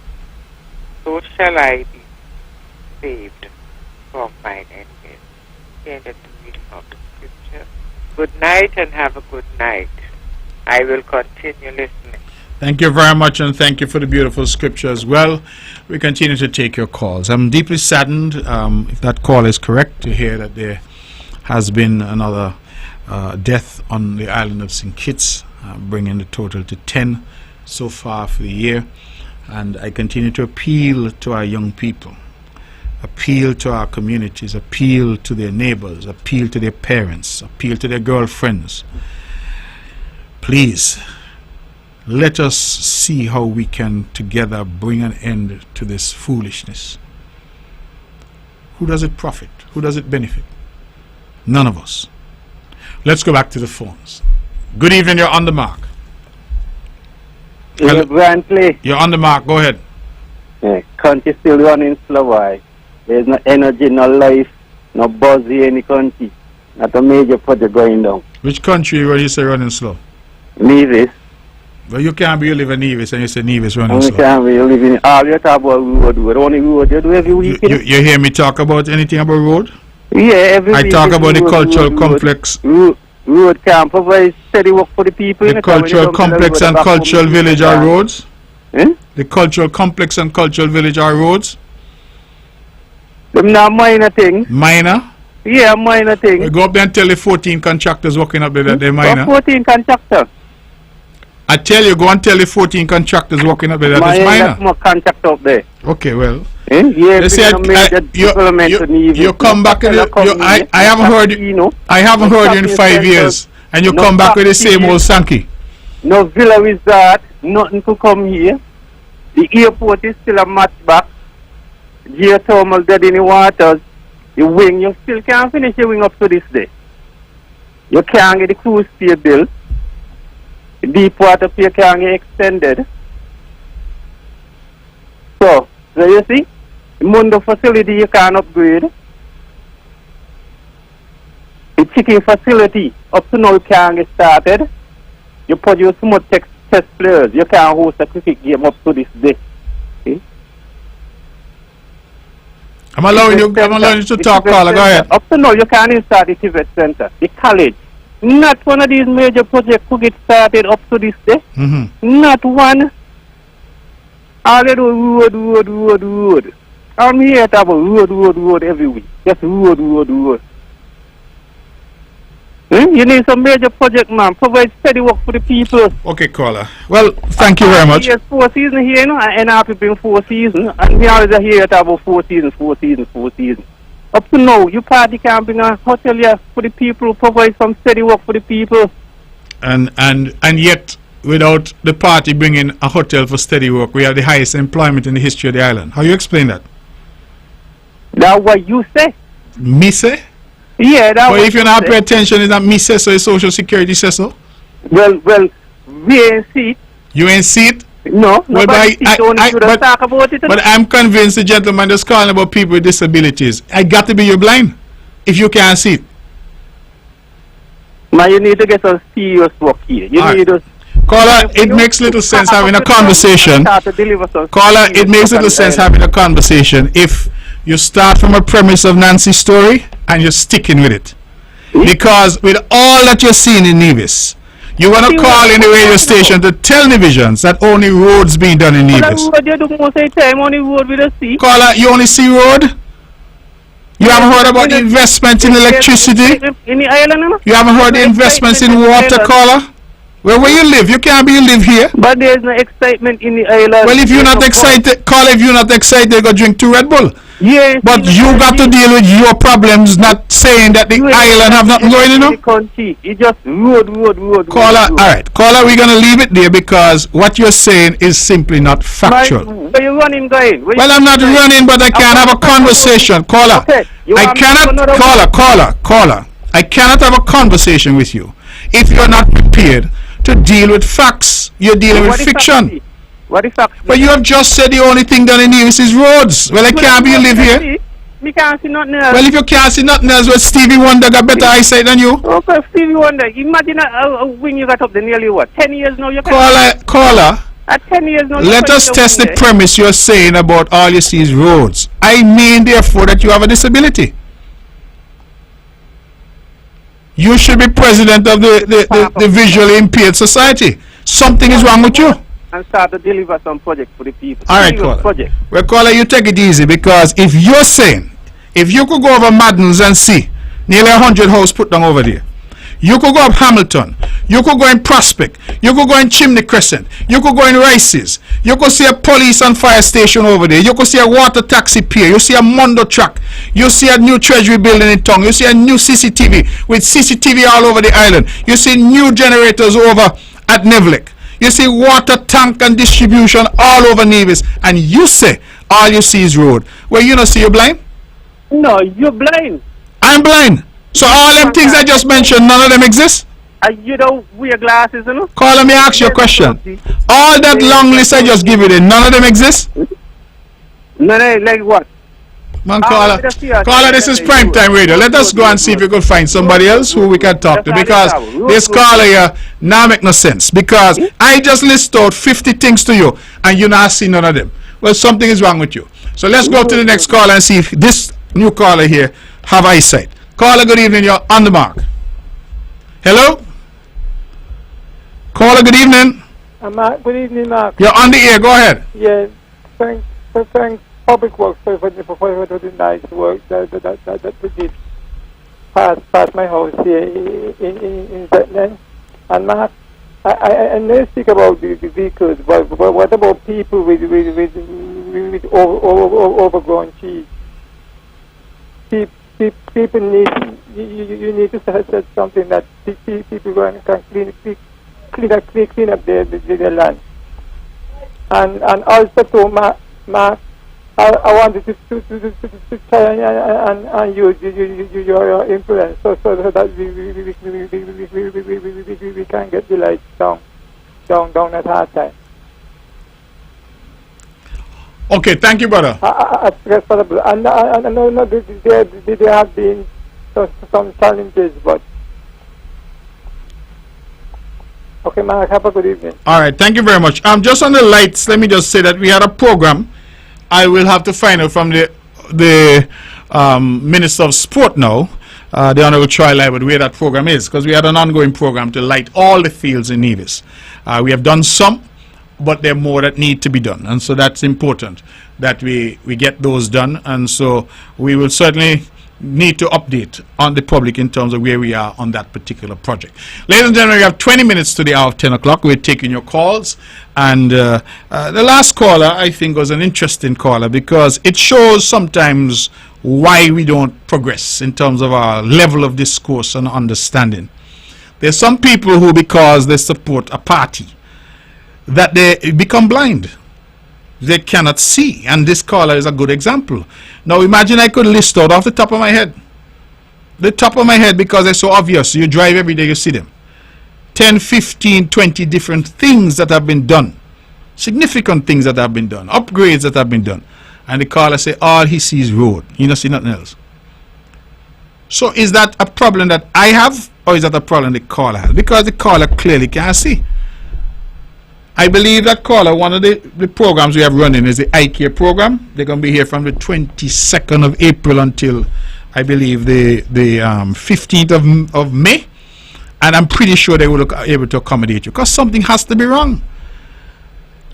So shall I be saved from mine enemies. End of the reading of the scripture. Good night and have a good night. I will continue listening. Thank you very much, and thank you for the beautiful scripture as well. We continue to take your calls. I'm deeply saddened, if that call is correct, to hear that there has been another death on the island of St. Kitts, bringing the total to 10 so far for the year. And I continue to appeal to our young people, appeal to our communities, appeal to their neighbors, appeal to their parents, appeal to their girlfriends. Please, let us see how we can together bring an end to this foolishness. Who does it profit? Who does it benefit? None of us. Let's go back to the phones. Good evening, you're on the mark. Yeah, Brantley. You're on the mark, go ahead. Yeah, country still running slow, why? There's no energy, no life, no buzz in any country. Not a major project going down. Which country when you say running slow? Nevis. Well, you can't be living in Nevis and you say Nevis running Only slow. can't be living in all you talk about road. Only road you do every week. You hear me talk about anything about road? Yeah, every I week. talk about the road, cultural road, complex. Road can't provide steady work for the people. The cultural complex and cultural village are roads? Eh? The cultural complex and cultural village are roads? Them not minor thing. Minor? Yeah, minor thing. We go up there and tell the 14 contractors working up there that they're minor. 14 contractors. I tell you, go and tell the 14 contractors working up there that it's minor. More contract up there. Okay, well. Eh? Yeah, They say you come back and I haven't heard you. I haven't heard you in 5 years, and you come back with the same old Sankey. No villa resort, nothing to come here. The airport is still a matchback. Geothermal dead in the waters. The wing, you still can't finish your wing up to this day. You can't get the cruise pier built. The deep water pier can't get extended. So you see, the Mundo facility you can't upgrade. The chicken facility up to now can't get started. You produce more test players. You can't host a cricket game up to this day. See? I'm allowing you to talk, caller. Go ahead. Up to now, you can't even start the Tibet Center, the college. Not one of these major projects could get started up to this day. Not one. All they do road. I'm here to have a road every week. Just road. You need some major project, man. Provide steady work for the people. Okay, caller. Well, thank you very much. Yes, 4 seasons here, you know, and after been 4 seasons, and we always are here to have 4 seasons. Up to now, you party can't bring a hotel here for the people, provide some steady work for the people. And yet, without the party bringing a hotel for steady work, we have the highest employment in the history of the island. How you explain that? That's what you say. Me say? Yeah, that's but if you're not paying attention, is that me say so, is Social Security say so? Well, we ain't see it. You ain't see it? No, well, talk about it. But I'm convinced the gentleman that's calling about people with disabilities. I got to be you blind if you can't see it. Man, you need to get some serious work here. You need to... Caller, it makes little sense having a conversation. Caller, it makes little sense having a conversation if you start from a premise of Nancy's story and you're sticking with it. Because with all that you're seeing in Nevis, you want to call in the radio station to tell Nevisions that only roads being done in Nevis. Caller, you only see road? You haven't heard about the investment in electricity? In the island, You haven't heard the investments in water, caller? Well, where you live? You can't be live here. But there's no excitement in the island. Well, if you're not excited, caller, if you're not excited, go drink 2 Red Bull. Yes. But you got to deal with your problems, not saying that the island have nothing going, you know? Country. It just road. Caller, alright. Caller, we're going to leave it there because what you're saying is simply not factual. Where you running, going? Well, I'm not running, but I can have a conversation. Caller, Okay. I cannot, caller, I cannot have a conversation with you if you're not prepared to deal with facts. You're dealing with fiction. What is facts? But you have just said the only thing done in Nevis is roads. Well, I can't be you live here. Me can't see nothing else. Well, if you can't see nothing else, well, Stevie Wonder got better eyesight than you. Okay, Stevie Wonder. Imagine when you got up there nearly what? 10 years now? You Caller. At 10 years now. Let us test the premise you're saying about all you see is roads. I mean, therefore, that you have a disability. You should be president of the visually impaired society. Something is wrong with you. And start to deliver some projects for the people. All right, caller. Well, caller, you take it easy because if you're saying, if you could go over Maddens and see nearly 100 houses put down over there, you could go up Hamilton, you could go in Prospect, you could go in Chimney Crescent, you could go in Rices, you could see a police and fire station over there, you could see a water taxi pier, you see a Mondo truck, you see a new treasury building in town, you see a new CCTV with CCTV all over the island, you see new generators over at Nevlik, you see water tank and distribution all over Nevis, and you say all you see is road. Well, you don't see, you're blind? No, you're blind. I'm blind. So all them things I just mentioned, none of them exist? You don't wear glasses, you know? Caller, me ask you a question. All that long list I just give you, none of them exist? No, like what? Man, caller, this is prime time radio. Let us go and see if we could find somebody else who we can talk to, because this caller here now make no sense, because I just list out 50 things to you and you not see none of them. Well, something is wrong with you. So let's go to the next caller and see if this new caller here have eyesight. Caller, good evening. You're on the mark. Hello? Caller, good evening. Mark, good evening, Mark. You're on the air. Go ahead. Yeah, thanks Public Works for the nice work that we did past my house here in Zetland. And Mark, I never speak about the vehicles, but what about people with overgrown trees? People need, you need to set something that people can clean up their land. And also to Mark, I wanted to try and use your influence so that we can get the lights down at hard time. Okay, thank you, brother. And I know there have been some challenges, but okay, Mark, have a good evening. All right, thank you very much. Just on the lights, let me just say that we had a program. I will have to find out from the Minister of Sport now, the Honorable Troy Liebert, where that program is, because we had an ongoing program to light all the fields in Nevis. We have done some, but there are more that need to be done, and so that's important that we get those done, and so we will certainly need to update on the public in terms of where we are on that particular project. Ladies and gentlemen, we have 20 minutes to the hour of 10 o'clock. We're taking your calls, and the last caller, I think, was an interesting caller because it shows sometimes why we don't progress in terms of our level of discourse and understanding. There's some people who, because they support a party, that they become blind. They cannot see, and this caller is a good example. Now imagine I could list out off the top of my head, because they're so obvious. You drive every day, you see them. 10, 15, 20 different things that have been done, significant things that have been done, upgrades that have been done, and the caller say all he sees road, he don't see nothing else. So is that a problem that I have, or is that a problem the caller has? Because the caller clearly can't see. I believe that caller, one of the programs we have running is the eye care program. They're going to be here from the 22nd of April until, I believe, the 15th of May. And I'm pretty sure they will be able to accommodate you, because something has to be wrong.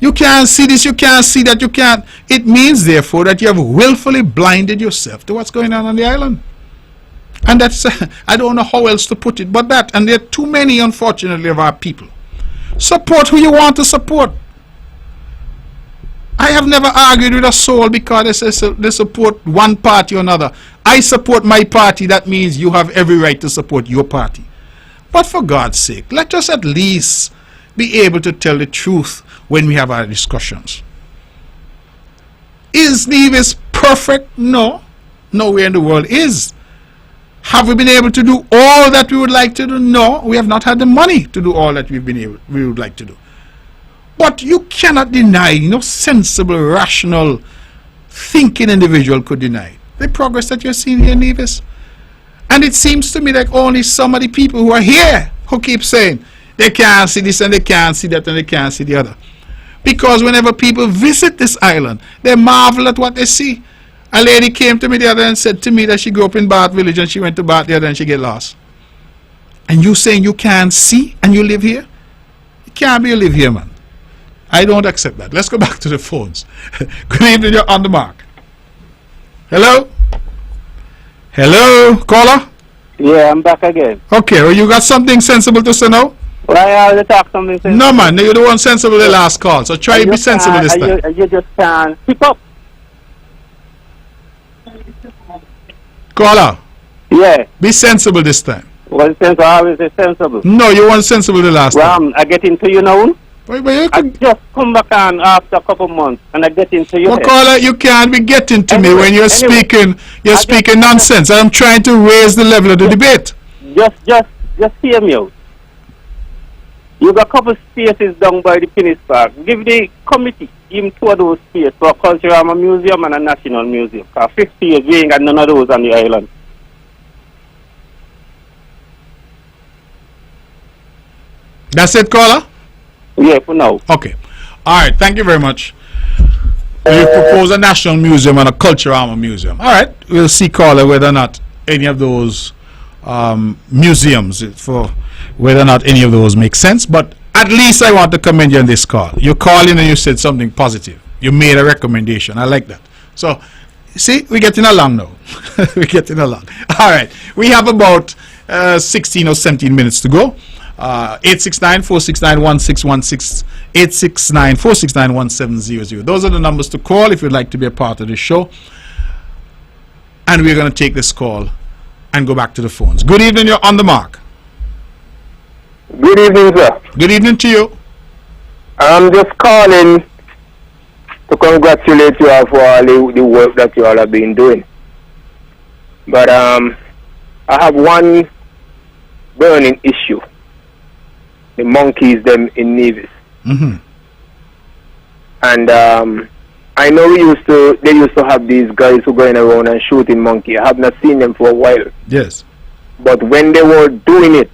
You can't see this, you can't see that, you can't. It means, therefore, that you have willfully blinded yourself to what's going on the island. And that's, I don't know how else to put it but that. And there are too many, unfortunately, of our people. Support who you want to support. I have never argued with a soul because they support one party or another. I support my party. That means you have every right to support your party. But for God's sake, let us at least be able to tell the truth when we have our discussions. Is Nevis perfect? No. Nowhere in the world is. Have we been able to do all that we would like to do? No. We have not had the money to do all that we would like to do. But you cannot deny, no sensible, rational, thinking individual could deny the progress that you're seeing here in Nevis. And it seems to me like only some of the people who are here who keep saying they can't see this and they can't see that and they can't see the other. Because whenever people visit this island, they marvel at what they see. A lady came to me the other and said to me that she grew up in Bath Village and she went to Bath the other and she get lost. And you saying you can't see and you live here? You can't be you live here, man. I don't accept that. Let's go back to the phones. Good evening, you're on the mark. Hello? Hello, caller? Yeah, I'm back again. Okay, well, you got something sensible to say now? Well, I already talk something sensible. No, man, you're the one sensible the last call, so try to be sensible this time. You just can't pick up. Caller? Yeah. Be sensible this time. Well, sensible, I always say sensible. No, you weren't sensible the last time. I get into you now. But you I just come back on after a couple months and I get into you. Well, caller, you can't be getting to me when you're speaking nonsense. I'm trying to raise the level of the debate. Just hear me out. You got a couple spaces down by the Pinnis Park. Give the committee even two of those spaces for a cultural museum and a national museum. For 50 years we ain't got none of those on the island. That's it, caller? Yeah, for now. Okay. All right. Thank you very much. You propose a national museum and a cultural armor museum. All right. We'll see, caller, whether or not any of those museums, for whether or not any of those make sense. But at least I want to commend you on this call. You called in and you said something positive. You made a recommendation. I like that. So, see, we're getting along now. We're getting along. All right. We have about 16 or 17 minutes to go. 869-469-1616, 869-469-1700. Those are the numbers to call if you'd like to be a part of the show. And we're going to take this call and go back to the phones. Good evening, you're on the mark. Good evening, sir. Good evening to you. I'm just calling to congratulate you all for all the work that you all have been doing. But I have one burning issue. The monkeys them in Nevis. Mm-hmm. And I know they used to have these guys who going around and shooting monkey. I have not seen them for a while. Yes. But when they were doing it,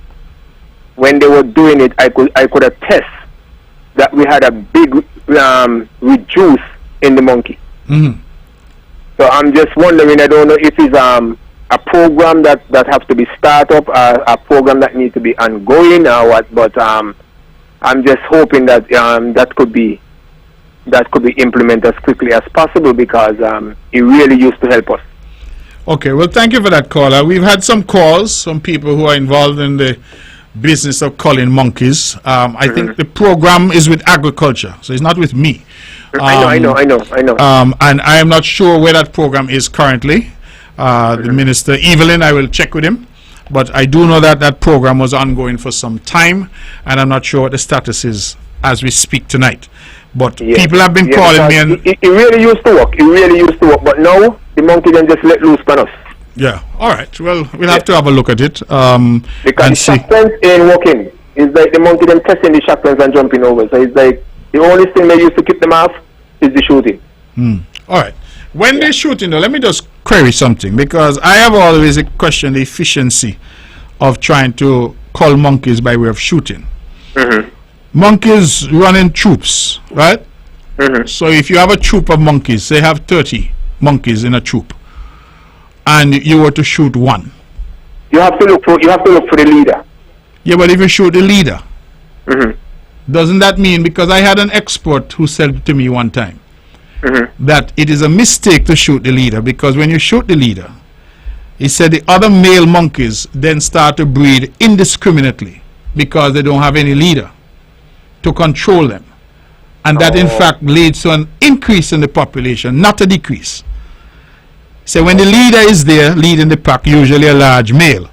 I could attest that we had a big reduce in the monkey. Mm-hmm. So I'm just wondering, I don't know if it's a program that has to be started up, a program that needs to be ongoing or what, but I'm just hoping that that could be implemented as quickly as possible, because it really used to help us. Okay, well, thank you for that, caller. We've had some calls from people who are involved in the business of culling monkeys. I think the program is with agriculture, so it's not with me. I know. And I am not sure where that program is currently. The Minister Evelyn, I will check with him, but I do know that that program was ongoing for some time, and I'm not sure what the status is as we speak tonight. But people have been calling me, and it really used to work. But now the monkey then just let loose on us. Yeah. All right. Well, we'll have to have a look at it. Because the shock fence ain't working. It's like the monkey then testing the shock fence and jumping over. So it's like the only thing they used to keep them off is the shooting. All right. When they're shooting, though, let me just query something, because I have always questioned the efficiency of trying to cull monkeys by way of shooting. Monkeys run in troops, right? So if you have a troop of monkeys, say have 30 monkeys in a troop, and you were to shoot one, you have to look for the leader. Yeah, but if you shoot the leader, doesn't that mean, because I had an expert who said to me one time that it is a mistake to shoot the leader, because when you shoot the leader, he said the other male monkeys then start to breed indiscriminately because they don't have any leader to control them. And that in fact leads to an increase in the population, not a decrease. So when the leader is there leading the pack, usually a large male,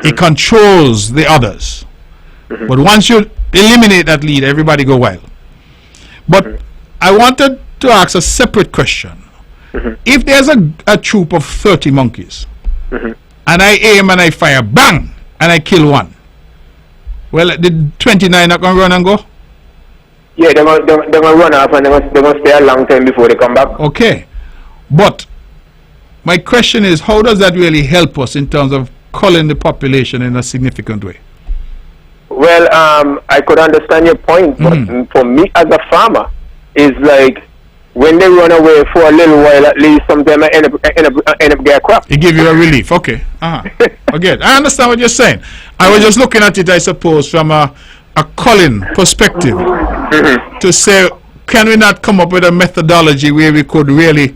he controls the others. But once you eliminate that leader, everybody go wild. But I wanted to ask a separate question. If there's a troop of 30 monkeys, and I aim and I fire, bang, and I kill one, well, the 29 not going to run and go? Yeah, they're going to run off and they're going to stay a long time before they come back. Okay. But my question is, how does that really help us in terms of culling the population in a significant way? Well, I could understand your point, but for me as a farmer, it's like when they run away for a little while, at least sometimes I end up getting a crop. It gives you a relief. Okay. Again, I understand what you're saying. I was just looking at it, I suppose, from a culling perspective to say, can we not come up with a methodology where we could really,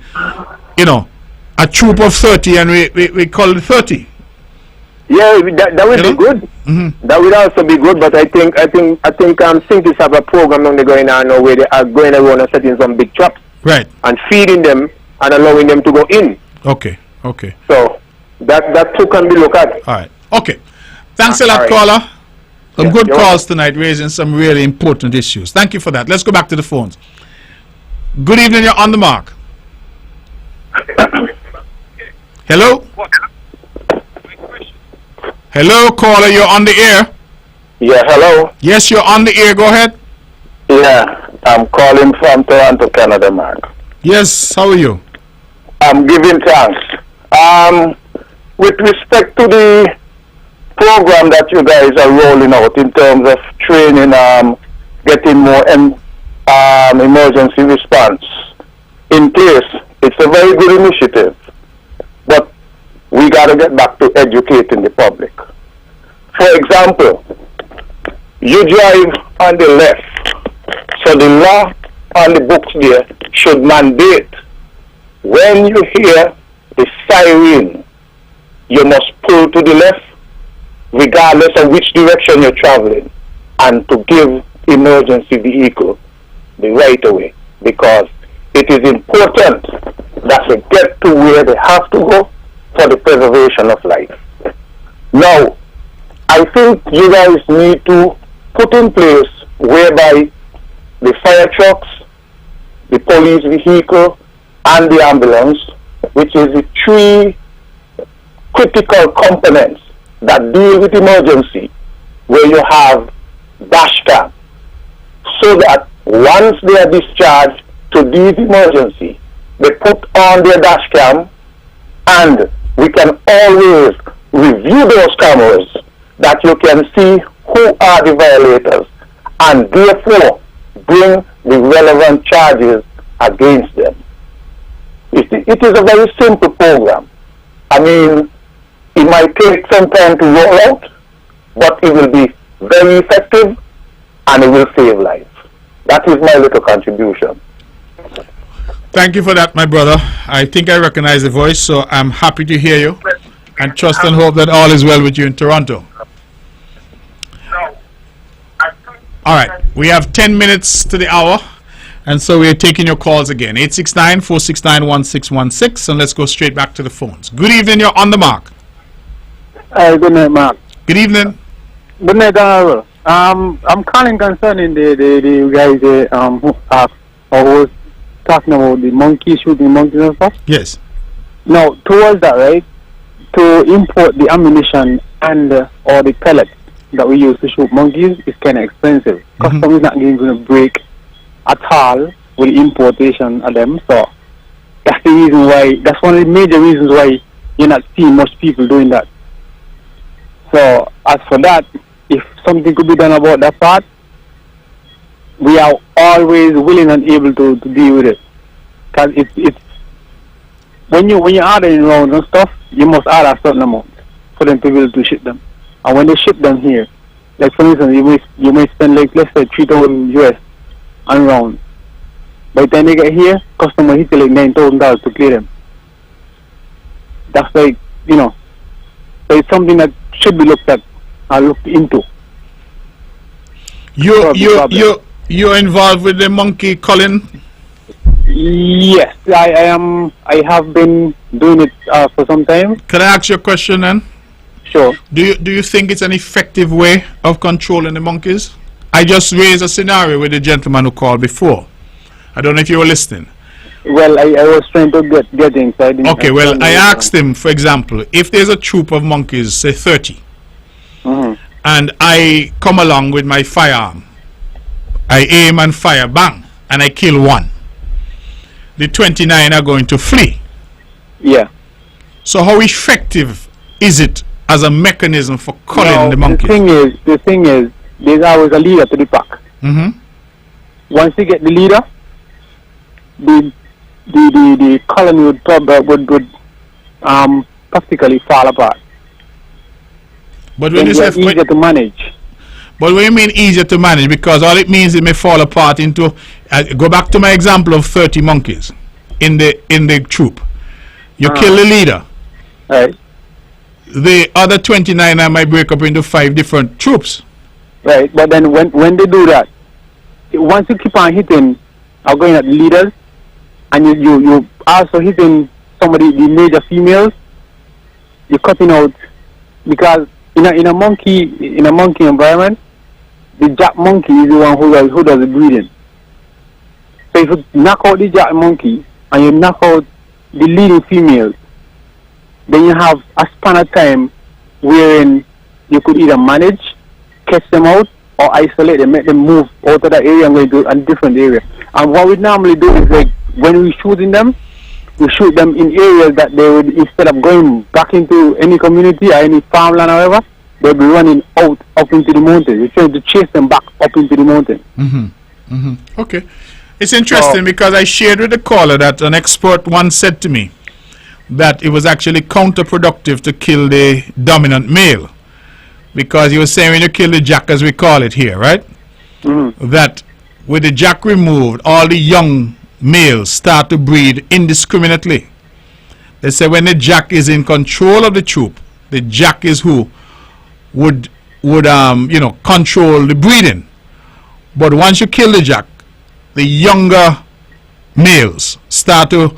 a troop of 30 and we call it 30? Yeah, that would be good. That would also be good, but I think Sinkies have a program on the going on now where they are going around and setting some big traps. Right. And feeding them and allowing them to go in. Okay. So that too can be looked at. All right. Okay. Thanks a lot, caller. Some good calls tonight, raising some really important issues. Thank you for that. Let's go back to the phones. Good evening. You're on the mark. Hello? Hello, caller. You're on the air. Yeah, hello. Yes, you're on the air. Go ahead. Yeah, I'm calling from Toronto, Canada, Mark. Yes, how are you? I'm giving thanks. With respect to the program that you guys are rolling out in terms of training, getting more emergency response in place, it's a very good initiative. But we got to get back to educating the public. For example, you drive on the left, so the law on the books there should mandate when you hear the siren, you must pull to the left regardless of which direction you're traveling, and to give emergency vehicle the right of way, because it is important that they get to where they have to go for the preservation of life. Now, I think you guys need to put in place whereby the fire trucks, the police vehicle, and the ambulance, which is the three critical components that deal with emergency, where you have dash cam, so that once they are discharged to these emergency, they put on their dash cam, and we can always review those cameras that you can see who are the violators, and therefore bring the relevant charges against them. It is a very simple program. I mean, it might take some time to roll out, but it will be very effective and it will save lives. That is my little contribution. Thank you for that, my brother. I think I recognize the voice, so I'm happy to hear you and trust and hope that all is well with you in Toronto. All right, we have 10 minutes to the hour, and so we're taking your calls again. 869-469-1616, and let's go straight back to the phones. Good evening, you're on the mark. Good night, Mark. Good evening. Good night, Honorable. I'm calling concerning the guys who was talking about the monkeys, shooting monkeys and stuff. Yes. Now, towards that, right, to import the ammunition and or the pellets that we use to shoot monkeys is kind of expensive. Customs is not going to break at all with the importation of them. So that's the reason why, that's one of the major reasons why you're not seeing much people doing that. So as for that, if something could be done about that part, we are always willing and able to deal with it. Because it's when you're ordering rounds and stuff, you must order a certain amount for them to be able to ship them. And when they ship them here, like for instance, you may spend like let's say $3,000 US and round. By the time they get here, customer hit like $9,000 to clear them. That's like, you know, so it's something that should be looked at and looked into. You're involved with the monkey culling? Yes, I am. I have been doing it for some time. Can I ask you a question then? Sure. Do you think it's an effective way of controlling the monkeys? I just raised a scenario with the gentleman who called before. I don't know if you were listening. Well, I was trying to get inside. Okay, well, I asked him, for example, if there's a troop of monkeys, say 30, and I come along with my firearm, I aim and fire, bang, and I kill one. The 29 are going to flee. Yeah. So how effective is it as a mechanism for culling the monkeys? The thing is, there's always a leader to the pack. Once you get the leader, the colony would practically fall apart. But when you say easier to manage. But what do you mean easier to manage? Because all it means it may fall apart into. Go back to my example of 30 monkeys in the troop. You kill the leader. Right. The other 29 might break up into 5 different troops. Right. But then when they do that, once you keep on hitting or going at the leaders, and you also hitting somebody, the major females, you're cutting out, because in a monkey environment, the jack monkey is the one who does the breeding. So if you knock out the jack monkey and you knock out the leading females, then you have a span of time wherein you could either manage, catch them out, or isolate them, make them move out of that area and go into a different area. And what we normally do is, like, when we shooting them, we shoot them in areas that they would, instead of going back into any community or any farmland or whatever, they'll be running out up into the mountain. We're trying to chase them back up into the mountain. Okay. It's interesting because I shared with the caller that an expert once said to me that it was actually counterproductive to kill the dominant male, because he was saying when you kill the jack, as we call it here, right, that with the jack removed, all the young males start to breed indiscriminately. They say when the jack is in control of the troop, the jack is who would control the breeding. But once you kill the jack, the younger males start to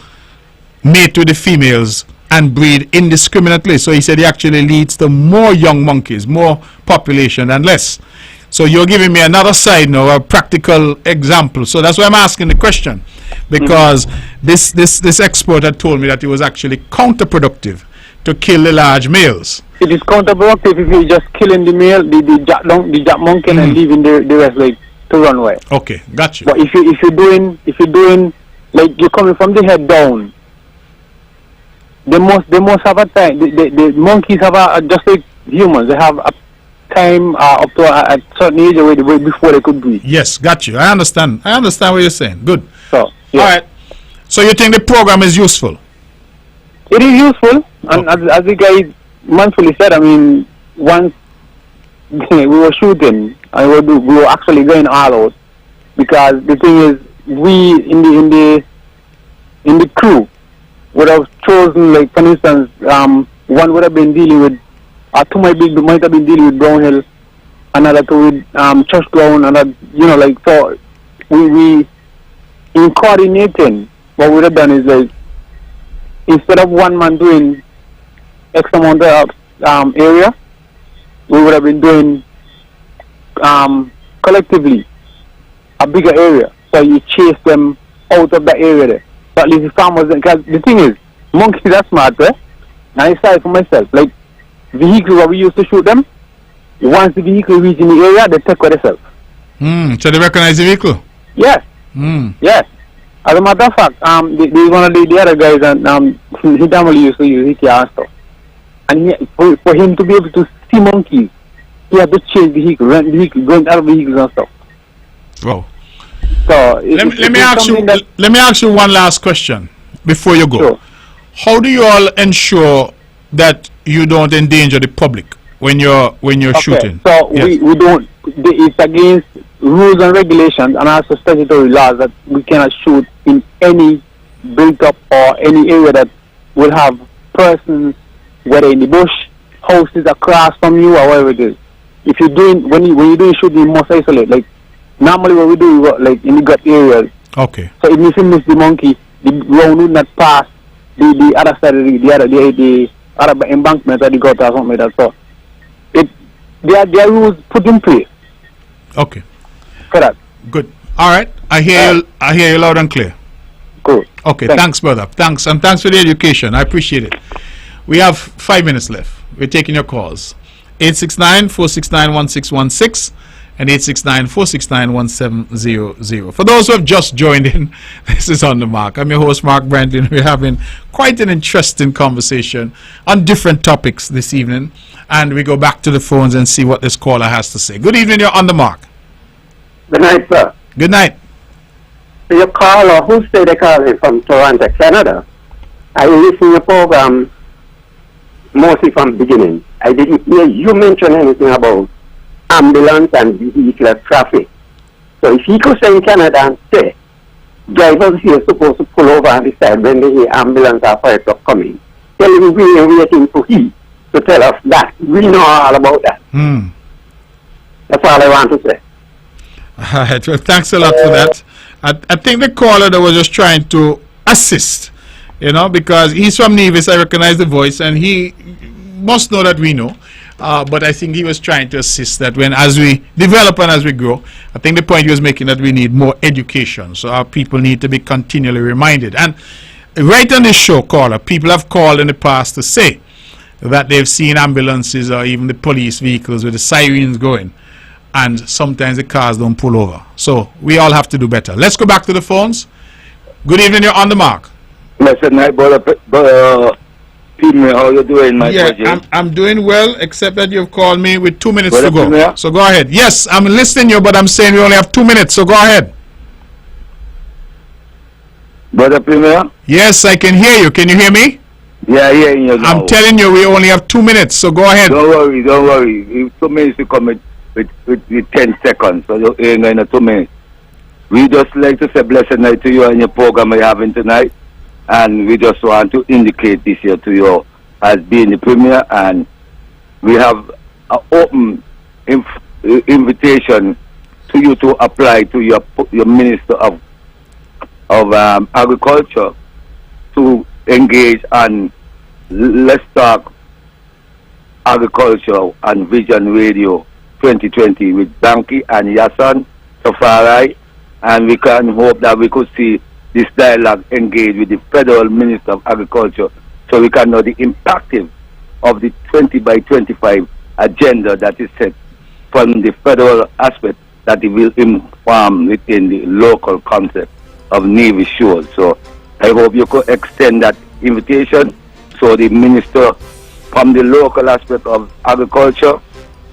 mate with the females and breed indiscriminately. So he said it actually leads to more young monkeys, more population and less. So you're giving me another side now, a practical example. So that's why I'm asking the question, because this expert had told me that it was actually counterproductive to kill the large males. It is counterproductive if you're just killing the male, the jack monkey, and leaving the rest like to run away. Okay, got you. But if you're doing like you're coming from the head down, they must have a time. The monkeys have just like humans. They have a time up to a certain age before they could breed. Yes, got you. I understand what you're saying. Good. So yeah. All right. So you think the program is useful? It is useful, and as the guy monthly said, I mean, once we were shooting, and we were actually going all out, because the thing is, we in the crew would have chosen, like, for instance, one would have been dealing with, two might have been dealing with Brown Hill, another two with Church Ground, another, like, so we in coordinating, what we would have done is, like, instead of one man doing X amount of area, we would have been doing collectively a bigger area. So you chase them out of the area there. So at least the farmers, because the thing is, monkeys are smart, right? And I saw it for myself. Like, vehicles where we used to shoot them, once the vehicle reaches in the area, they take care of themselves. So they recognize the vehicle? Yes. Yes. As a matter of fact, one of the other guys, and he normally used to use his car and stuff. And for him to be able to see monkeys, he had to change vehicle, rent vehicle, going out of vehicles and stuff. Wow. So let me ask you one last question before you go. Sure. How do you all ensure that you don't endanger the public when you're shooting. So Yes. we don't. It's against rules and regulations and also statutory laws that we cannot shoot in any built-up or any area that will have persons, whether in the bush, houses across from you or wherever it is. If you're doing when you're doing shooting, you must isolate. Like normally, what we do, like in the gut areas. Okay. So if you miss the monkey, the round would not pass the other side of the other embankment or the gutter or something like that. So there are rules put in place. Okay. For that. Good. All right. I hear you loud and clear. Cool. Okay. Thanks, brother. Thanks, and thanks for the education. I appreciate it. We have 5 minutes left. We're taking your calls. 869-469-1616 and 869-469-1700. For those who have just joined in, this is On the Mark. I'm your host, Mark Brantley, and we're having quite an interesting conversation on different topics this evening. And we go back to the phones and see what this caller has to say. Good evening, you're On the Mark. Good night, sir. Good night. So your caller, who say they calling from Toronto, Canada? I listened to your program mostly from the beginning. I didn't hear you mention anything about ambulance and vehicular traffic. So if he could say in Canada and say, drivers here are supposed to pull over on the side when they hear ambulance or fire truck coming, tell him we are waiting for he to tell us that. We know all about that. That's all I want to say. All right. Well, thanks a lot for that. I think the caller that was just trying to assist, because he's from Nevis. I recognize the voice, and he must know that we know. But I think he was trying to assist that as we develop and as we grow, I think the point he was making that we need more education. So our people need to be continually reminded. And right on this show, caller, people have called in the past to say that they've seen ambulances or even the police vehicles with the sirens going, and sometimes the cars don't pull over. So we all have to do better. Let's go back to the phones. Good evening, you're On the Mark. Blessed night, brother. How you doing, my brother? I'm doing well, except that you've called me with 2 minutes Brother to go. Premier? So go ahead. Yes, I'm listening to you, but I'm saying we only have 2 minutes, so go ahead. Brother Premier? Yes, I can hear you. Can you hear me? Yeah, I hear you now. I'm telling you, we only have 2 minutes, so go ahead. Don't worry. 2 minutes to come with 10 seconds, so you ain't going to 2 minutes. We just like to say blessed night to you and your program you're having tonight. And we just want to indicate this here to you as being the Premier, and we have an open invitation to you to apply to your Minister of Agriculture to engage on Let's Talk Agriculture and Vision Radio 2020 with Brantley and Yassan Safari, and we can hope that we could see this dialogue engage with the Federal Minister of Agriculture so we can know the impact of the 20 by 25 agenda that is set from the federal aspect that it will inform within the local concept of Navy Shores. So I hope you could extend that invitation so the minister from the local aspect of agriculture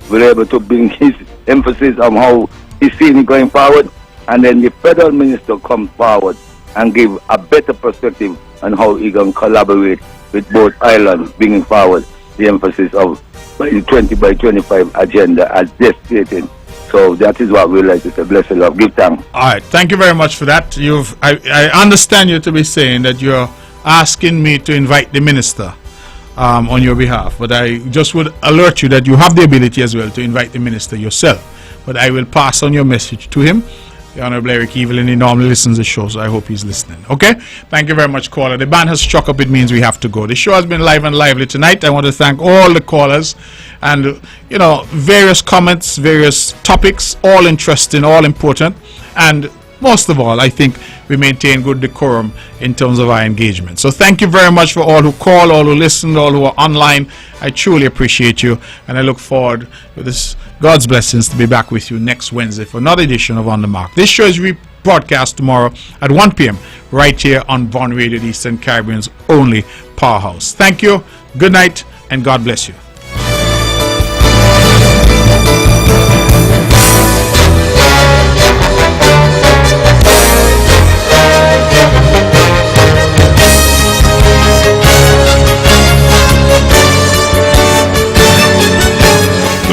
will be able to bring his emphasis on how he's seeing it going forward, and then the federal minister comes forward and give a better perspective on how he can collaborate with both islands, bringing forward the emphasis of the 20 by 25 agenda as they stated. So that is what we like to say. Bless the Lord. Give thanks. All right. Thank you very much for that. I understand you to be saying that you're asking me to invite the minister on your behalf, but I just would alert you that you have the ability as well to invite the minister yourself. But I will pass on your message to him. The Honorable Eric Evelyn, he normally listens to the show, so I hope he's listening. Okay? Thank you very much, caller. The band has struck up. It means we have to go. The show has been live and lively tonight. I want to thank all the callers and, various comments, various topics, all interesting, all important. And most of all, I think we maintain good decorum in terms of our engagement. So thank you very much for all who call, all who listen, all who are online. I truly appreciate you, and I look forward with this God's blessings to be back with you next Wednesday for another edition of On the Mark. This show is rebroadcast tomorrow at 1 p.m. right here on Von Radio, the Eastern Caribbean's only powerhouse. Thank you, good night, and God bless you.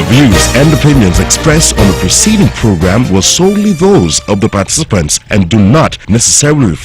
views and opinions expressed on the preceding program were solely those of the participants and do not necessarily reflect